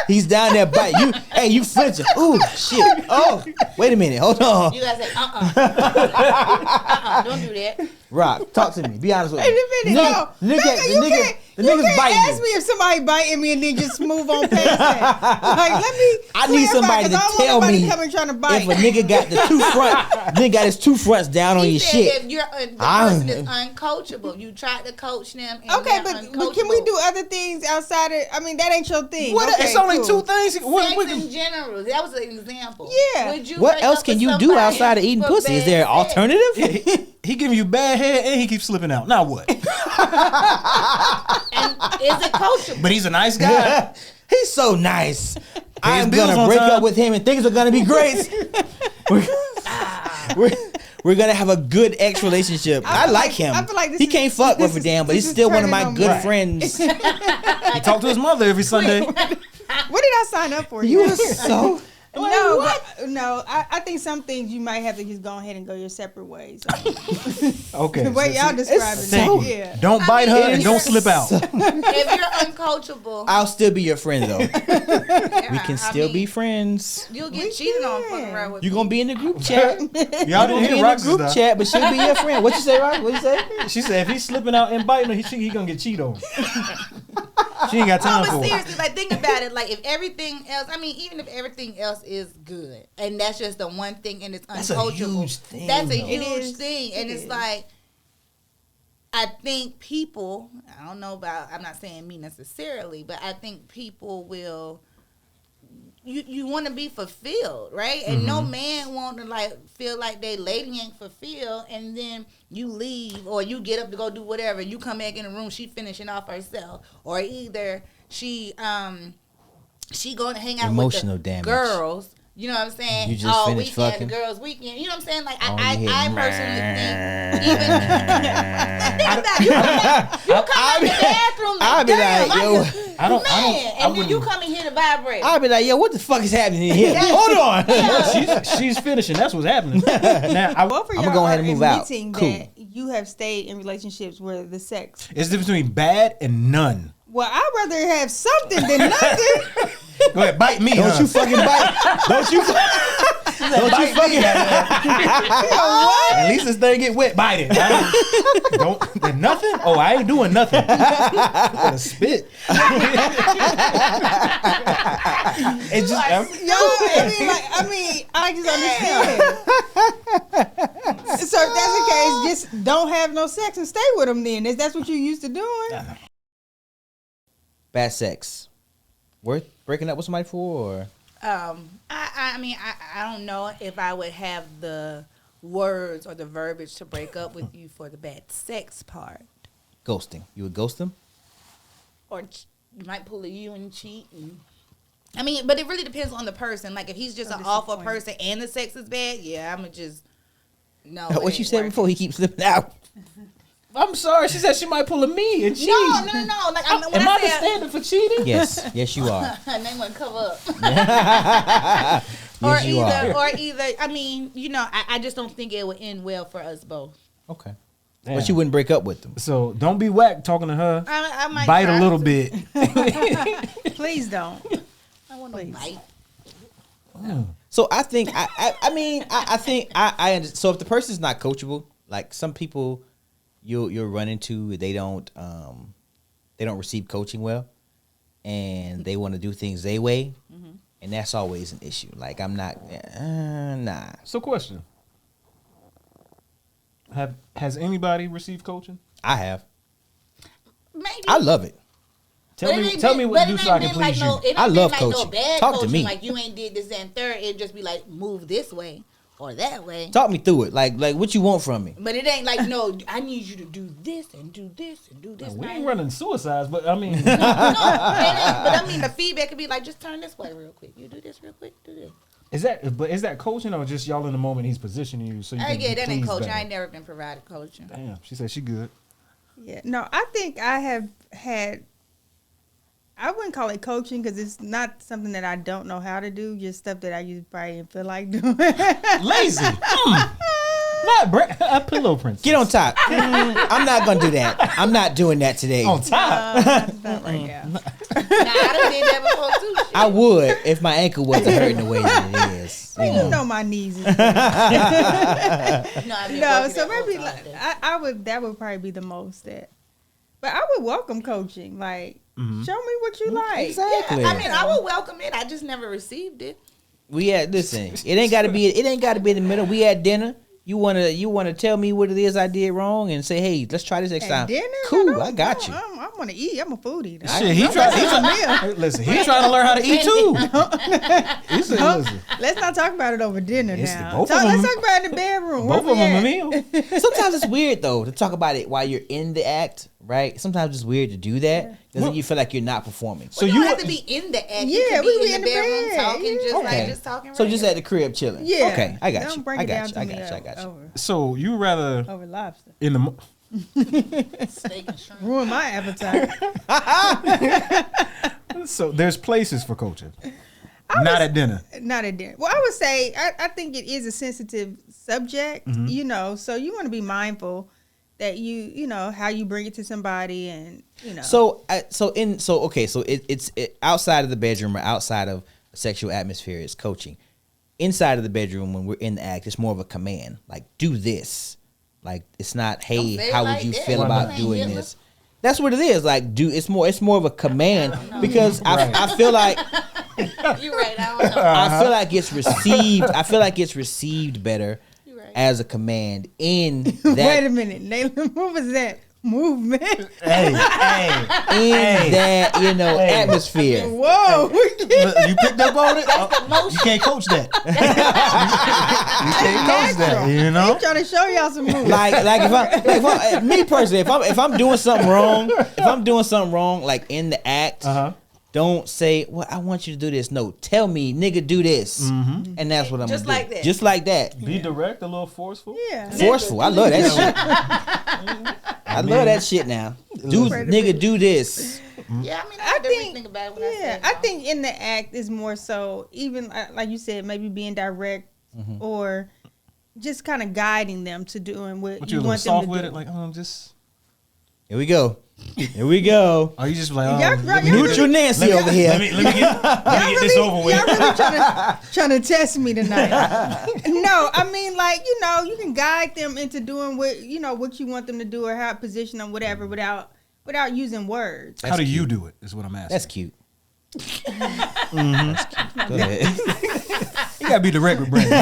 He's down there biting you. Hey, you flinching. Ooh, shit. Oh, wait a minute. Hold on. You gotta say, don't do that. Rock, talk to me. Be honest with me. Wait a minute. No. The nigga's You can't biting ask you. me if somebody biting me and then just move on past that. Like, let me. I need somebody to tell me coming trying to bite. if a nigga got the nigga got his 2 fronts down on He your said shit. if the person is uncoachable, you tried to coach them. And Okay, they're but can we do other things outside of? I mean, that ain't your thing. What? Okay, It's only cool. 2 things. Sex in general. That was an example. Yeah. Would you What break else up can with you do somebody outside of eating for pussy? Is bad there an sex? alternative? He giving you bad head and he keeps slipping out. Now what? And is it coachable? But he's a nice guy. He's so nice. I'm bills gonna on break time. up with him and things are gonna be great. we're gonna have a good ex relationship. I feel like like- him. I feel like this He is- can't fuck this with a is- damn, but this he's is still one of my turning on good me. friends. He talked to his mother every Sunday. What did I sign up for? You here? are so. I think some things you might have to just go ahead and go your separate ways. Okay. The way y'all describe it, Thank you. yeah. Don't bite her and it's don't slip out. If you're uncoachable, I'll still be your friend though. We can I still mean, be friends. You'll get cheated on fucking around with You me. gonna be in the group chat. Y'all Gonna didn't be hear in the Roxy group stuff. chat, but she'll be your friend. What you say, Rock? What you say? She said if he's slipping out and biting her, he gonna get cheated on. She ain't got No, time but for it. seriously, like think about it. Like if everything else, I mean, even if everything else is good, and that's just the one thing, and it's That's a uncoachable. huge thing, That's a though. huge It is. thing, and It it's is. like I think people. I don't know about. I'm not saying me necessarily, but I think people will. You want to be fulfilled, right? And no man want to like feel like they lady ain't fulfilled, and then you leave or you get up to go do whatever. You come back in the room, she finishing off herself, or either she going to hang out Emotional with the damage. girls. You know what I'm saying? You just all finished weekend, fucking. the girls' weekend. You know what I'm saying? Like All you I hear, personally think even you come in the bathroom. I'll be damn, like, yo. I don't. and then you come in here to vibrate. I'll be like, yo, what the fuck is happening in here? Hold on. She's finishing. That's what's happening. Now, Both of I'ma y'all go ahead are and move out. admitting Cool. that you have stayed in relationships where the sex. it's the difference between bad and none. Well, I'd rather have something than nothing. Go ahead, bite me. Don't huh? you fucking bite. Don't you fucking. At least this thing get wet. Bite it. Don't. There's nothing. Oh, I ain't doing nothing. Gonna spit. It's just. I just understand. So if that's the case, just don't have no sex and stay with them then. If that's what you're used to doing. Bad sex. Worth breaking up with somebody for? Or? I mean, I don't know if I would have the words or the verbiage to break up with you for the bad sex part. Ghosting. You would ghost them? Or you might pull a you and cheat. I mean, but it really depends on the person. Like, if he's just an awful person and the sex is bad, yeah, I'm going to just, no. What you said before, he keeps slipping out. I'm sorry. She said she might pull a me and cheat. No. Like, when Am I the say standard for cheating? Yes. Yes, you are. her name wouldn't cover up. Yes, you are. Or either, I mean, you know, I just don't think it would end well for us both. Okay. But you wouldn't break up with them. So don't be whack talking to her. I might Bite try a little to. bit. Please don't. I want to bite. So I think I think I understand. So if the person's not coachable, like some people you'll run into, they don't receive coaching well, and they want to do things their way, and that's always an issue. Like I'm not nah. So question. Has anybody received coaching? I have. Maybe. I love it. Tell me what to do so I can please you. I love coaching. Talk to me. Like you ain't did this and third. It'd just be like move this way or that way. Talk me through it. Like what you want from me. But it ain't like no. I need you to do this and do this and do this. We ain't running suicides, but I mean, no, but I mean the feedback could be like just turn this way real quick. You do this real quick. Do this. is that coaching or just y'all in the moment he's positioning you so you can Yeah, that ain't pleased coaching. better? I ain't never been provided coaching. Damn, she said she good. Yeah, no, I think I have had. I wouldn't call it coaching because it's not something that I don't know how to do. Just stuff that I usually probably didn't feel like doing. Lazy. Not a pillow princess. Get on top. I'm not gonna do that. I'm not doing that today. On top. Not right now. Nah, I done did that before too. Shit. I would if my ankle wasn't hurting the way that it is. You know my knees. Is No, I've been no, working so that maybe whole like, time. I would. That would probably be the most that. But I would welcome coaching. Like, show me what you like. Exactly. I mean, I would welcome it. I just never received it. We had listen. It ain't got to be. It ain't got to be in the middle. We had dinner. You wanna tell me what it is I did wrong and say, hey, let's try this next time. Dinner? Cool, No, I got you. I want to eat. I'm a food eater. Shit, he trying. Listen, he's trying to learn how to eat too. He said, listen. Let's not talk about it over dinner It's now. both of Let's them- talk about it in the bedroom. Both of them a meal. Sometimes it's weird though to talk about it while you're in the act, right? Sometimes it's weird to do that because then you feel like you're not performing. So you don't have to be in the act. You Yeah, could we be be in the bedroom bed. talking, just Okay. like just talking. So just regular. at the crib chilling. Yeah. Okay, I got Don't you. break I it down got you. to I me got you. I got you. over So you rather lobster. in the steak and shrimp. Ruin my appetite. so there's places for coaching. Not at dinner. Not at dinner. Well, I would say I think it is a sensitive subject, you know, so you want to be mindful that you know, how you bring it to somebody and, you know. So it's outside of the bedroom or outside of a sexual atmosphere is coaching. Inside of the bedroom when we're in the act, it's more of a command. Like, do this. Like, it's not, Don't hey, say it how like would you that. feel You about ain't doing Hitler. this? That's what it is. Like, it's more of a command because I feel like You're right. I don't know. I feel like it's received. I feel like it's received better You're right. as a command in that. Wait a minute, Nayland, what was that movement? Hey, that atmosphere. Whoa. you picked up on it. That's the motion. You can't coach that. You can't coach that. You know. I'm trying to show y'all some moves. Like if I me personally, if I'm doing something wrong, like in the act, don't say, well, I want you to do this. No, tell me, nigga, do this, and that's what I'm Just gonna like do. that. Just like that. Be direct, a little forceful. Yeah. Forceful. I love that shit. I love that shit now. Nigga, do this. Yeah, I mean, I I think, think about it when I say I think in the act is more so, even like you said, maybe being direct or just kind of guiding them to doing what But you you a little want them soft to with do. it, like just. Here we go. Here we go. Are you just like Y'all Neutral Nancy over here. Let me get this over with. Y'all really trying to test me tonight. No, I mean, like, you know, you can guide them into doing what you want them to do or how to position them, whatever, without using words. How do you do it? Is what I'm asking. That's cute. That's cute. Go ahead. You gotta be direct with Brandon.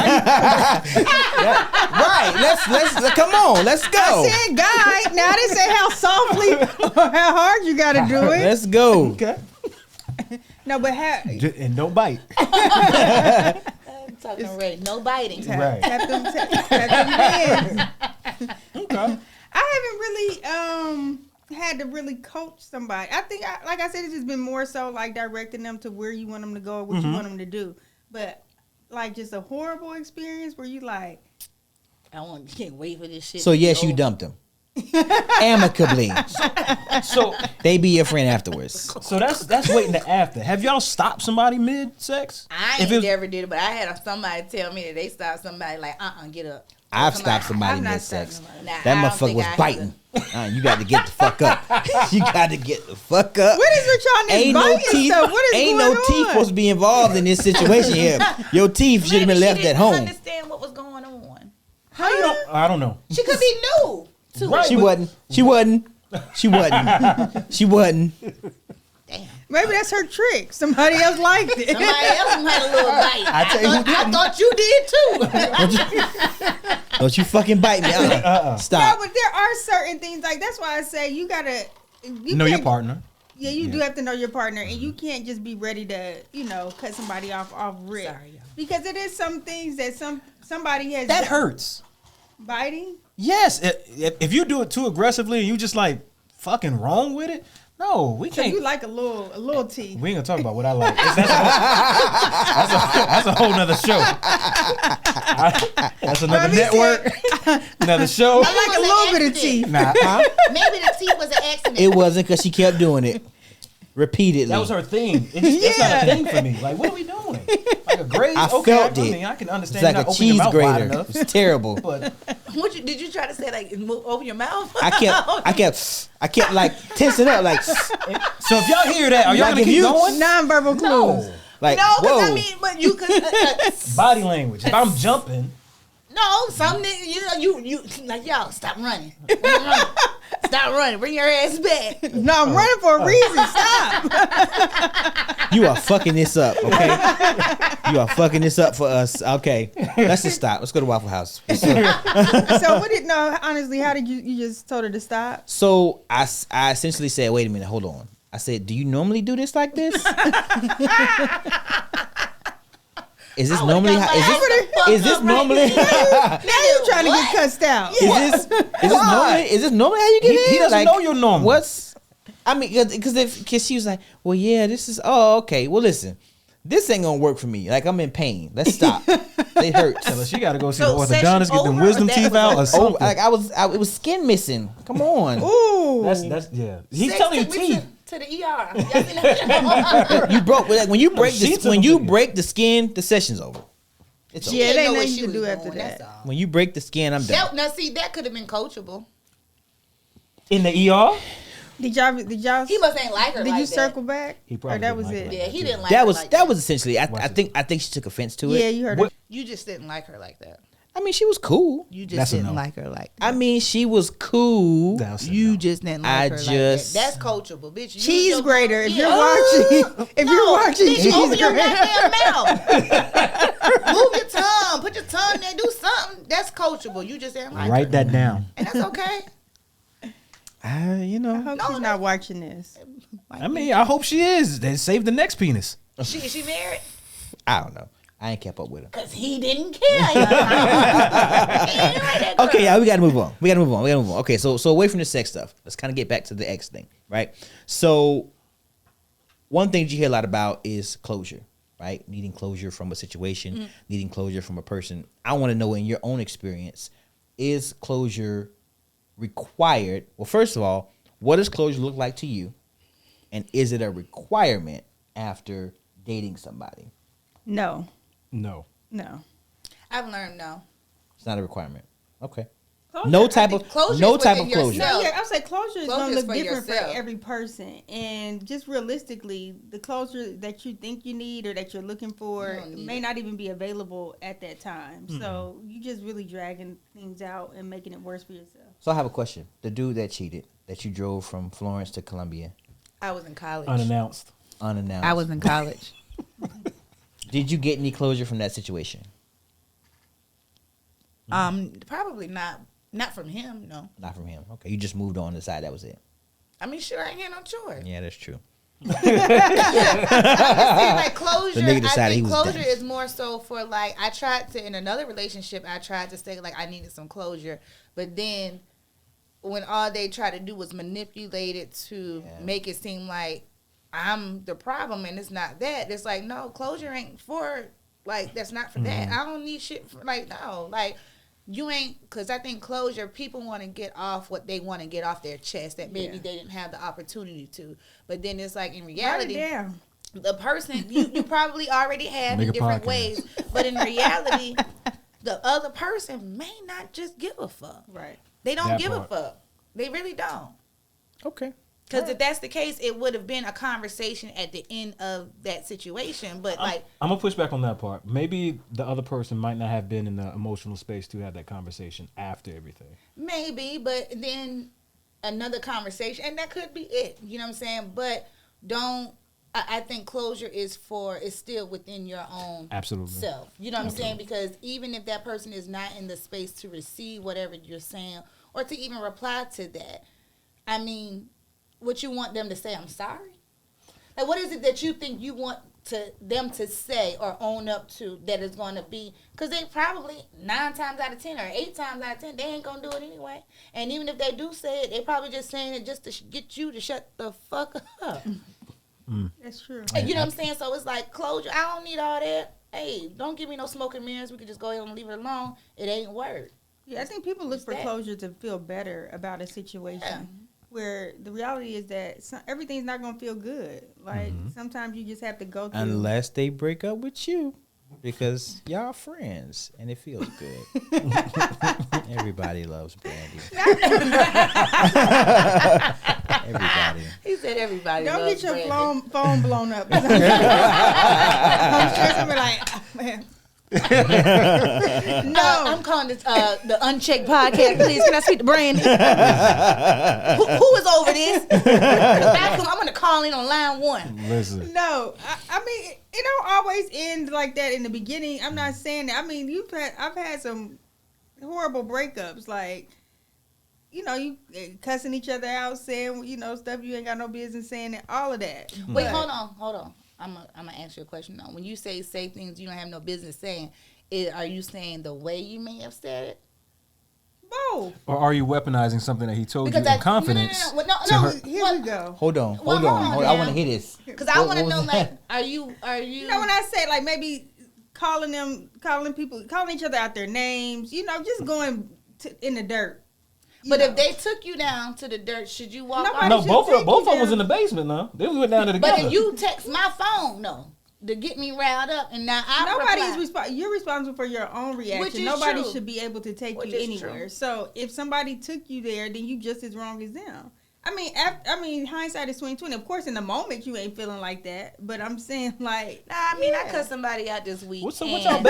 Right. Let's come on. Let's go. I said guide. Now I didn't say how softly or how hard you got to do it. Let's go. Okay. No, but And don't bite. I'm talking right. No biting. Right. tap them hands. Okay. I haven't really had to really coach somebody. I think, like I said, it's just been more so like directing them to where you want them to go or what you want them to do. But like just a horrible experience where you like, Can't wait for this shit. So yes, you dumped him. Amicably. So They be your friend afterwards. so that's waiting to after. Have y'all stopped somebody mid sex? I ain't never did it, but I had somebody tell me that they stopped somebody like, get up. I've stopped somebody I've in not that stopped sex. nobody. Nah, I That don't motherfucker think was I biting. You got to get the fuck up. You got to get the fuck up. What is with y'all Ain't this no biting teeth. stuff? What is Ain't going no teeth on? supposed to be involved in this situation here. Your teeth should have been Maybe left she at didn't home. understand what was going on. How you don't? I don't know. She could be new to Right. it. She wasn't. She wasn't. She wasn't. She wasn't. Damn. Maybe that's her trick. Somebody else liked it. Somebody else had a little bite. I tell you who I didn't. thought you did too. Don't you fucking bite me. No, Stop. but there are certain things like that's why I say you gotta Know your can't- partner. Yeah, you do have to know your partner, and you can't just be ready to, cut somebody off rip. Sorry, y'all. Because it is some things that somebody has That hurts. biting. Yes, if you do it too aggressively and you just like fucking wrong with it, no, we So can't. you like a little teeth. We ain't gonna talk about what I like. That's a whole nother show. That's another Mommy network, another show. I like a little bit of teeth. Nah, Maybe the teeth was an accident. It wasn't because she kept doing it repeatedly. that was her thing. That's not a thing for me. Like, what are we doing? Like a graze? I Okay, felt I it. mean, I can It's understand like you a not opening your cheese mouth wide grater. enough, It's terrible. but Did you try to say like open your mouth? I kept like tensing up, like, so if y'all hear that, are y'all Like gonna if keep you- going? Nonverbal clues. like, No, because whoa. I mean, but you could. Body language. If I'm jumping, No, some niggas, you like, y'all, stop running. Stop running. Bring your ass back. No, I'm running for a reason. Stop. You are fucking this up, okay? You are fucking this up for us. Okay. Let's just stop. Let's go to Waffle House. So honestly, how did you just told her to stop? So I essentially said, wait a minute, hold on. I said, do you normally do this like this? Is this normally how? Is this normally? Now you trying to get cussed out. Is this normally how you get in? he doesn't Like, know you're normal. What's? I mean, because she was like, well, yeah, this is. Oh, okay. Well, listen, this ain't gonna work for me. Like, I'm in pain. Let's stop. It hurts. tell her she got to go see So the session orthodontist, get them over, wisdom that teeth was out, like- or Oh, something. like it was skin missing. Come on. Ooh. That's yeah. He's Sex telling you took me teeth. to the ER. Y'all seen that? You broke like, when you break She took when him you to the- break the skin, the session's over. It's over. Yeah, it Didn't ain't know what nothing she you can was do doing, after that's that. all. When you break the skin, I'm done. Now, see, that could have been coachable. In the ER? Did y'all? He must ain't like her Did like you that. circle back? He probably Or that didn't was like it. her. Yeah, he didn't like That her was like that was essentially. I Watch think she took offense to Yeah, it. you heard What- it. You just didn't like her like that. I mean, she was cool. You just That's a didn't no. like her like that. I mean, she was cool. That's a You no. just didn't I like her like just- that. That's coachable, bitch. Use Cheese your- grater. If Yeah. you're watching, if you're watching, bitch, cheese open your grater. goddamn mouth. Move your tongue. Put your tongue there. Do something. That's coachable. You just didn't like Write her. that down. And that's okay. You know. I hope she's not watching this. I mean, I hope she is. They save the next penis. She married? I don't know. I ain't kept up with her. Because he didn't care. He didn't like that girl. Okay, yeah, we gotta move on. Okay, so away from the sex stuff, let's kind of get back to the ex thing, right? So, one thing you hear a lot about is closure, right? Needing closure from a situation, needing closure from a person. I want to know, in your own experience, is closure required? Well, first of all, what does closure look like to you, and is it a requirement after dating somebody? No, No. no. I've learned no. It's not a requirement. Okay. Closure, No I type think of closure no is type of within closure. yourself. No, yeah, I'll say closure is Closure gonna is look for different yourself. for every person, and just realistically, the closure that you think you need or that you're looking for You don't need may it. not even be available at that time. So you just really dragging things out and making it worse for yourself. So I have a question. The dude that cheated, that you drove from Florence to Columbia, I was in college. Unannounced. unannounced. I was in college. Did you get any closure from that situation? Probably not. Not from him, no. Not from him. Okay, you just moved on to the side. That was it. I mean, shit, I ain't had no choice. Yeah, that's true. Like closure, The nigga I decided he think was closure done. is more so for like, I tried to, in another relationship, I tried to say like I needed some closure, but then when all they tried to do was manipulate it to make it seem like I'm the problem and it's not that. It's like, no, closure ain't for, like, that's not for that. I don't need shit for, like, no, like, you ain't, because I think closure, people want to get off what they want to get off their chest that maybe they didn't have the opportunity to. But then it's like, in reality, Write it down. the person, you probably already have Make in a different podcast. ways. But in reality, the other person may not just give a fuck. Right. They don't That give part. a fuck. They really don't. Okay. Because if that's the case, it would have been a conversation at the end of that situation. But like, I'm gonna push back on that part. Maybe the other person might not have been in the emotional space to have that conversation after everything. maybe, but then another conversation, and that could be it. You know what I'm saying? But don't. I think closure is still within your own Absolutely. self. You know what I'm saying? Because even if that person is not in the space to receive whatever you're saying or to even reply to that, I mean, what you want them to say, I'm sorry? Like, what is it that you think you want them to say or own up to that is going to be? Because they probably 9 times out of 10 or 8 times out of 10, they ain't going to do it anyway. And even if they do say it, they probably just saying it just to get you to shut the fuck up. That's true. And you know what I'm saying? So it's like closure. I don't need all that. Hey, don't give me no smoke and mirrors. We can just go ahead and leave it alone. It ain't work. Yeah, I think people look It's for that. closure to feel better about a situation. Yeah. Where the reality is that everything's not going to feel good. Like, sometimes you just have to go through. Unless they break up with you, because y'all friends and it feels good. Everybody loves Brandy. Everybody. He said everybody Don't loves get your Brandy. phone blown up. I'm sure somebody like, oh, man. I'm calling this the Unchecked Podcast. Please, can I speak to Brandy? who is over this? I'm going to call in on line 1. Listen. No, I mean, it don't always end like that in the beginning. I'm not saying that. I mean, I've had some horrible breakups, like, you know, you cussing each other out, saying, you know, stuff you ain't got no business saying, and all of that. Wait, But- hold on. I'm gonna ask you a question now. When you say things you don't have no business saying, are you saying the way you may have said it? Both. Or are you weaponizing something that he told you in that's confidence? No. to her- Here we go. Hold on. Well, hold on I want now. to hear this. Because I want to What know, was like, that? are you? You know, when I say, like, maybe calling each other out their names, you know, just going in the dirt. you But know. if they took you down to the dirt, should you walk Nobody off? No, should both take of them you was in down. the basement. No, they went down there But together. if you text my phone, no, to get me riled up, and now I Nobody is reply. responsible. You're responsible for your own Which reaction. is Nobody true. should be able to take Which you is anywhere. true. So if somebody took you there, then you just as wrong as them. I mean, hindsight is 20/20. Of course, in the moment you ain't feeling like that, but I'm saying like, Nah, I mean, yeah. I cussed somebody out this week. What and- y'all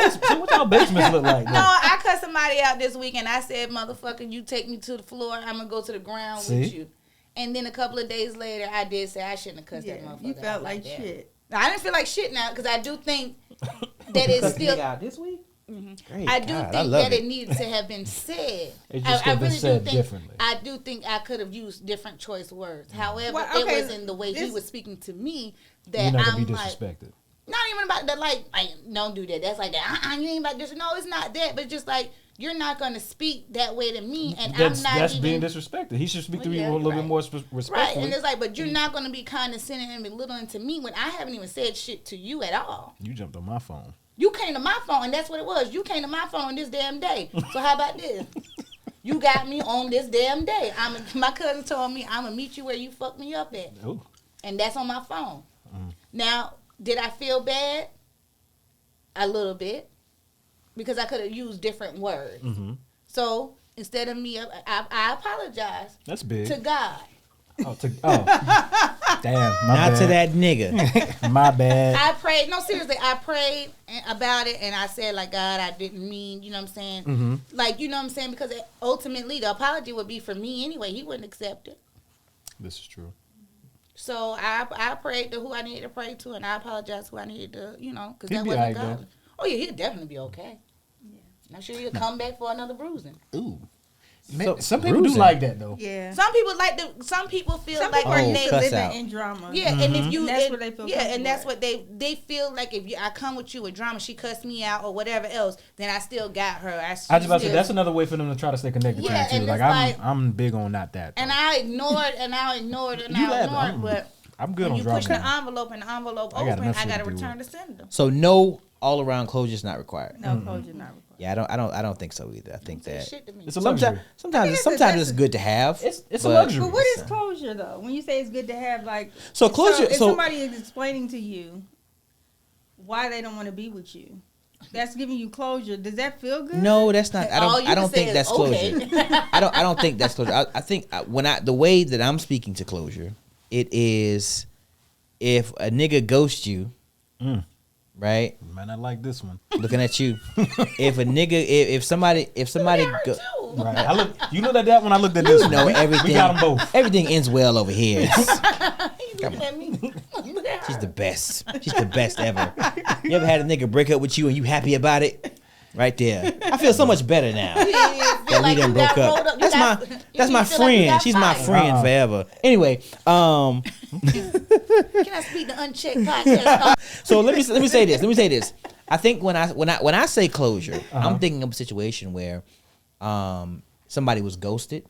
basements look like? No, I cussed somebody out this week, and I said, "Motherfucker, you take me to the floor, I'm gonna go to the ground See? with you." And then a couple of days later, I did say I shouldn't have cussed that Yeah, motherfucker. you felt out like that. shit. I didn't feel like shit now because I do think that it's Cussed still. nigga out this week? Great I do God, think love that it needed to have been said. It just could have been said differently. I do think I could have used different choice words. However, Well, it okay, was in the way he this- was speaking to me You're that not gonna I'm be like, disrespected. not even about that. Like, don't do that. That's like that. You ain't about this. No, it's not that. But just like you're not gonna speak that way to me, and I'm not That's even being disrespected. He should speak to Well, you yeah, a little right. bit more right. respectfully. And it's like, but you're not gonna be condescending and belittling to me when I haven't even said shit to you at all. You jumped on my phone. You came to my phone, and that's what it was. You came to my phone on this damn day. So how about this? You got me on this damn day. My cousin told me I'm gonna meet you where you fucked me up at, Oh, and that's on my phone. Now, did I feel bad? A little bit, because I could have used different words. So instead of me, I apologize that's big. to God. Damn. My Not bad. to that nigga. My bad. I prayed. No, seriously, I prayed about it, and I said, like, God, I didn't mean, you know what I'm saying? Like, you know what I'm saying? Because ultimately, the apology would be for me anyway. He wouldn't accept it. This is true. So I prayed to who I needed to pray to, and I apologized to who I needed to, you know, because He'd that be wasn't alright, God. Oh, yeah, he'll definitely be okay. I'm sure he'll come back for another bruising. Ooh. So, Some people bruising. do like that though. Yeah. Some people Some people feel Some like people are Oh, used to cuss living out. in drama. yeah, and if you And that's and- what they feel yeah, and that's comfortable what they feel like if I come with you with drama, she cussed me out or whatever else, then I still got her. I was about to say still- that's another way for them to try to stay connected Yeah, to you too. and Like it's like- I'm big on not that. And though. I ignored and I ignored and You I laugh, ignored, I'm- but I'm good when on you drama. push the envelope and the envelope I got open, enough I shit got to to do return with to sender. So no all around closure is not required. No closure not required. Yeah, I don't think so either. I think Say that shit to me. It's a sometimes luxury. sometimes it's good to have. It's a but- luxury. But what is closure though? When you say it's good to have, like, So closure- if so- somebody is explaining to you why they don't want to be with you, that's giving you closure. Does that feel good? No, that's not. All you I don't can say think is, that's okay. closure. I don't think that's closure. I think the way that I'm speaking to closure, it is if a nigga ghosts you, right? You might not like this one. Looking at you. If a nigga, if somebody Right. You looked at that one. I looked at this one. know everything. We got them both. Everything ends well over here. Looking at me. She's the best. She's the best ever. You ever had a nigga break up with you and you happy about it? Right there. I feel so much better now that we done broke up. That's my friend. She's my friend forever. Anyway, Can I speak the Unchecked Podcast? so let me say this. I think when I say closure, I'm thinking of a situation where somebody was ghosted.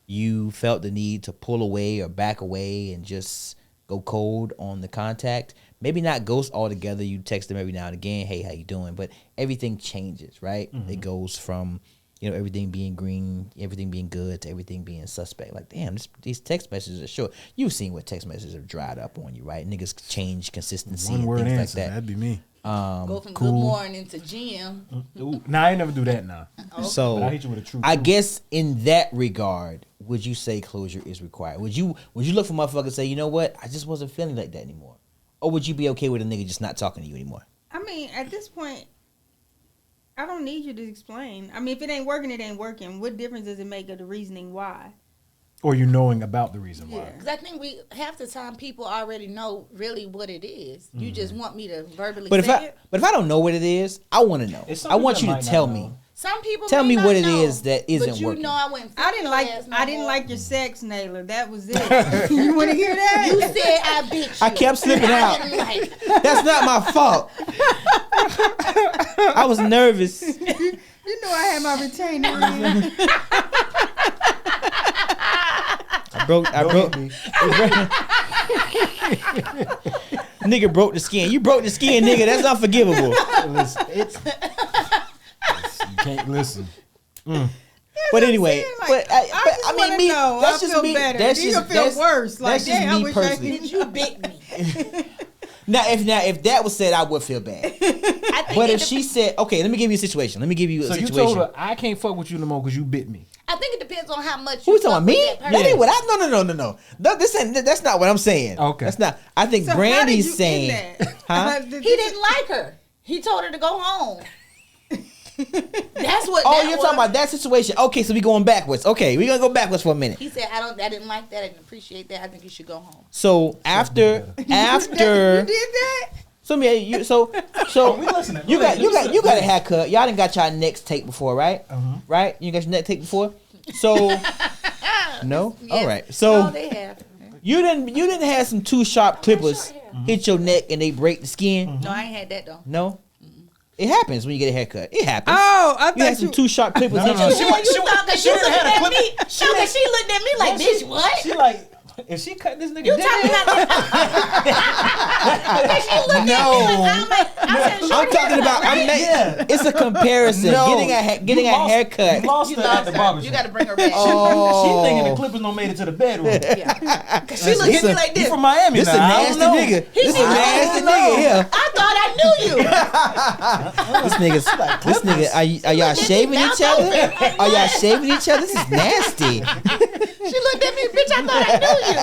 You felt the need to pull away or back away and just go cold on the contact. Maybe not ghost altogether. You text them every now and again, hey, how you doing? But everything changes, right? It goes from, everything being green, everything being good, to everything being suspect. Like, damn, these text messages are short. You've seen what text messages have dried up on you, right? Niggas change consistency and things like that. That'd be me. Go from good morning to Jim. Nah, I ain't never do that now. So But I hit you with a true. I guess in that regard, would you say closure is required? Would you look for motherfuckers and say, you know what, I just wasn't feeling like that anymore? Or would you be okay with a nigga just not talking to you anymore? I mean, at this point, I don't need you to explain. I mean, if it ain't working, it ain't working. What difference does it make of the reasoning why? Or you knowing about the reason why. Because I think half the time people already know really what it is. You just want me to verbally But say it. if I don't know what it is, I want to know. I want you to tell me. Some people Tell may me not what it know, is that isn't but you working. know I wouldn't. I didn't like your sex, Naylor. That was it. You want to hear that? You said I bit you. I kept slipping I out. didn't like. That's not my fault. I was nervous. You know I had my retainer in. I broke. Nigga broke the skin. You broke the skin, nigga. That's unforgivable. Listen, you can't listen. But anyway, I mean, me. That's just me. Better. That's you just feel worse. Like, that's just damn, me personally. Did you bit me? Now, if that was said, I would feel bad. But if she said, okay, let me give you a situation. So you told her, I can't fuck with you no more because you bit me. I think it depends on how much Who you talking about fuck me? with that person. That ain't what no. That's not what I'm saying. Okay. That's not. I think So Brandy's how did you saying, end that? huh? He didn't like her. He told her to go home. That's what. Oh, that you're was. talking about that situation. Okay, so we going backwards. Okay, we're gonna go backwards for a minute. He said, I didn't like that. I didn't appreciate that. I think you should go home. So after You did that? so we listening. You got a haircut. Y'all done got y'all necks taped before, right? Right? You got your neck taped before. So no, Yes. all right. So No, they have. you didn't have some two sharp clippers hit your neck and they break the skin. No, I ain't had that though. No. It happens when you get a haircut. It happens. Oh, I You had thought some two sharp clippers hit your She neck. She looked at me. She looked at me like, bitch, what? She like, if she cut this nigga You dick, talking about that? She looked at me like, I'm talking about. It's a comparison. No. Getting a haircut. You lost You her lost at the her. barbershop. You got to bring her back. Oh. She thinking the clippers don't made it to the bedroom. Yeah. She looked at me like You this. from Miami This a now. nasty nigga. This a nasty nigga here. I thought I knew you. This nigga. Are y'all shaving each other? Are y'all shaving each other? This is nasty. She looked at me, bitch. I thought I knew you. You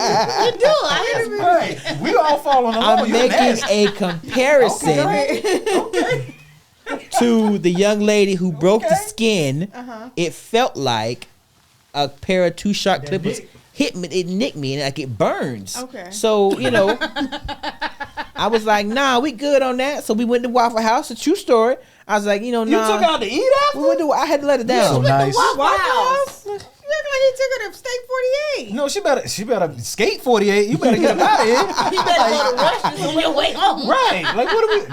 do. I didn't. Right. We all following along. I'm You making nasty. a comparison Okay. to the young lady who broke the skin. It felt like a pair of two sharp clippers hit me. It nicked me and like it burns. Okay. So I was like, nah, we good on that. So we went to Waffle House. A true story. I was like, nah. You took out to eat after? We went to. I had to let it down. So nice. Wow. You act like he took her to Steak 48. No, she better skate 48. You better get out of here. You better go to Russian on your way home. Right. Like, what are we?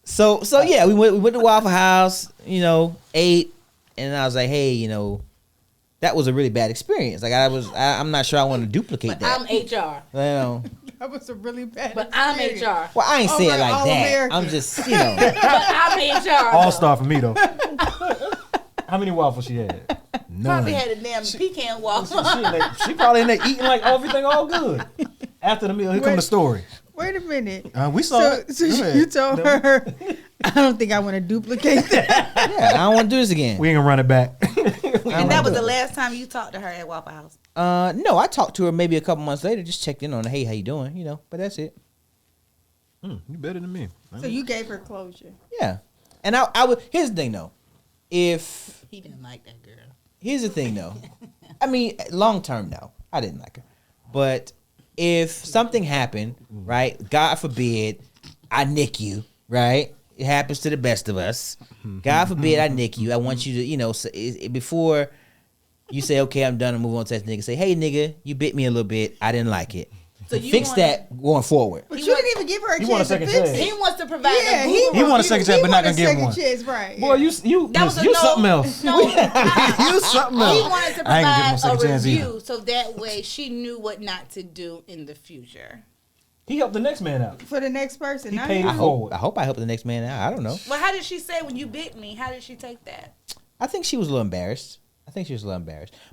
So yeah, we went to Waffle House, ate, and I was like, hey, that was a really bad experience. Like I'm not sure I want to duplicate But that. I'm HR. That was a really bad But I'm experience. HR. Well, I ain't say it like All that. American. I'm just, But I'm HR. All star for me though. How many waffles she had? None. Probably had a damn pecan waffle. She probably in there eating like everything all good. After the meal, here come the story. Wait a minute. We saw it. So Go ahead. you told her, I don't think I want to duplicate that. Yeah, I don't want to do this again. We ain't gonna run it back. And that was the last time you talked to her at Waffle House. No, I talked to her maybe a couple months later, just checked in on her. Hey, how you doing? You know, but that's it. You better than me. So you gave her closure. Yeah. And I would, here's the thing though. If, He didn't like that girl. here's the thing though. I mean, long term, no. I didn't like her. But if something happened, right? God forbid, I nick you, right? It happens to the best of us. God forbid I nick you. I want you to, you know, before you say, okay, I'm done and move on to that nigga, say, hey, nigga, you bit me a little bit. I didn't like it. So you Fix wanna- that going forward. But you didn't even give her a He want a chance to second fix chance. it. He wants to provide Yeah, a he boo. want a second chance, but not gonna give second one. chance, right? Boy, you That was a you no. something else. No, You something else. he wanted to I ain't gonna give him provide a second a chance review either. so that way she knew what not to do in the future. He helped the next man out. For the next person. He not paid you. it forward. I hope I help the next man out. I don't know. Well, how did she say when you bit me? How did she take that? I think she was a little embarrassed.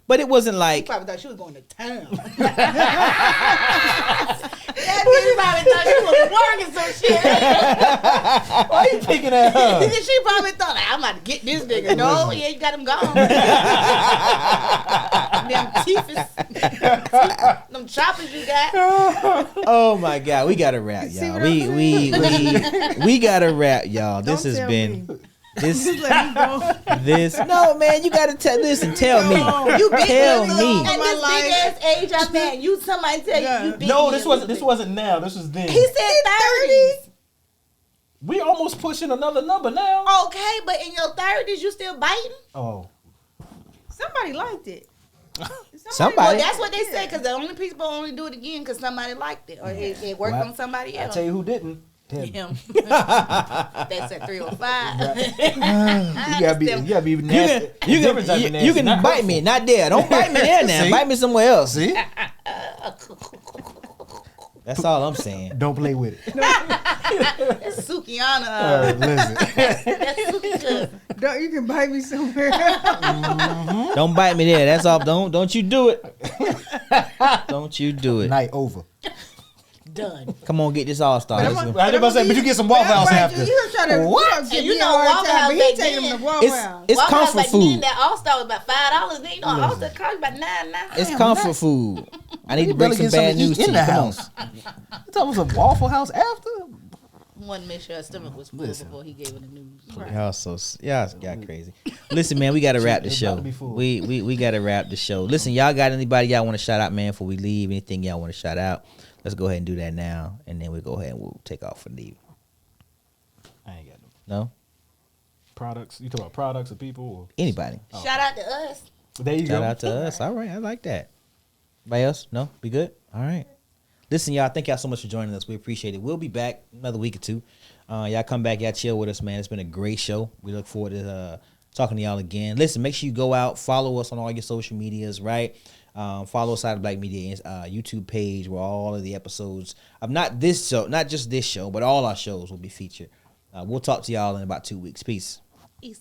But it wasn't like, Probably thought she was going to town. That bitch probably thought she was working some shit. Why you picking at her? She probably thought, like, I'm about to get this nigga. No, yeah, you got him gone. Them teeth, them choppers you got. oh my God, we got to wrap, See y'all. what I'm We got to wrap, y'all. This Don't has tell been me. this Just let me go. this. No, man, you got to tell me. You bit Tell me. me. At this big ass age I'm at, you somebody tell Yeah. you bit No, me this a wasn't. little This bit. wasn't now. This was then. He said 30s. We almost pushing another number now. Okay, but in your 30s, you still biting? Oh, Somebody liked it. Somebody. Well, that's what they say, because the only people only do it again because somebody liked it or it worked Well, on somebody I else. tell you who didn't. Him. Him. That's at 305. You gotta be nasty. You can bite me, not there. Don't bite me there now. See? Bite me somewhere else. See? That's all I'm saying. Don't play with it. That's Sukiana. Listen. That's Suki cousin. You can bite me somewhere. Don't bite me there. That's all. Don't you do it. Don't you do it. Night over. Done. Come on, get this all started. I was about to say, but you get some Waffle House after. You try to What? Give And you me know a hard Waffle time, House but he back take him then- to Waffle It's House. it's Waffle House comfort back then, food. that All-Star was about $5. Then you know All-Star cost about $9 now. It's comfort food. I need to break some Get something bad to news eat to in you. the Come on. house. You talking about some Waffle House after? Wanted to make sure her stomach was full Listen. before he gave her the news. Y'all got crazy. Listen, man, we gotta wrap the It's about show. to be full. We gotta wrap the show. Listen, y'all got anybody y'all want to shout out, man, before we leave? Anything y'all want to shout out? Let's go ahead and do that now, and then we'll go ahead and we'll take off for leave. I ain't got no No, products. You talking about products or people? Or? anybody? Shout out to us. There you Shout go. out to us. All right, I like that. Anybody else? No, we good. All right. Listen, y'all. Thank y'all so much for joining us. We appreciate it. We'll be back another week or two. Y'all come back. Y'all chill with us, man. It's been a great show. We look forward to talking to y'all again. Listen, make sure you go out, follow us on all your social medias, right? Follow us at Black Media YouTube page where all of the episodes of not just this show, but all our shows will be featured. We'll talk to y'all in about 2 weeks. Peace.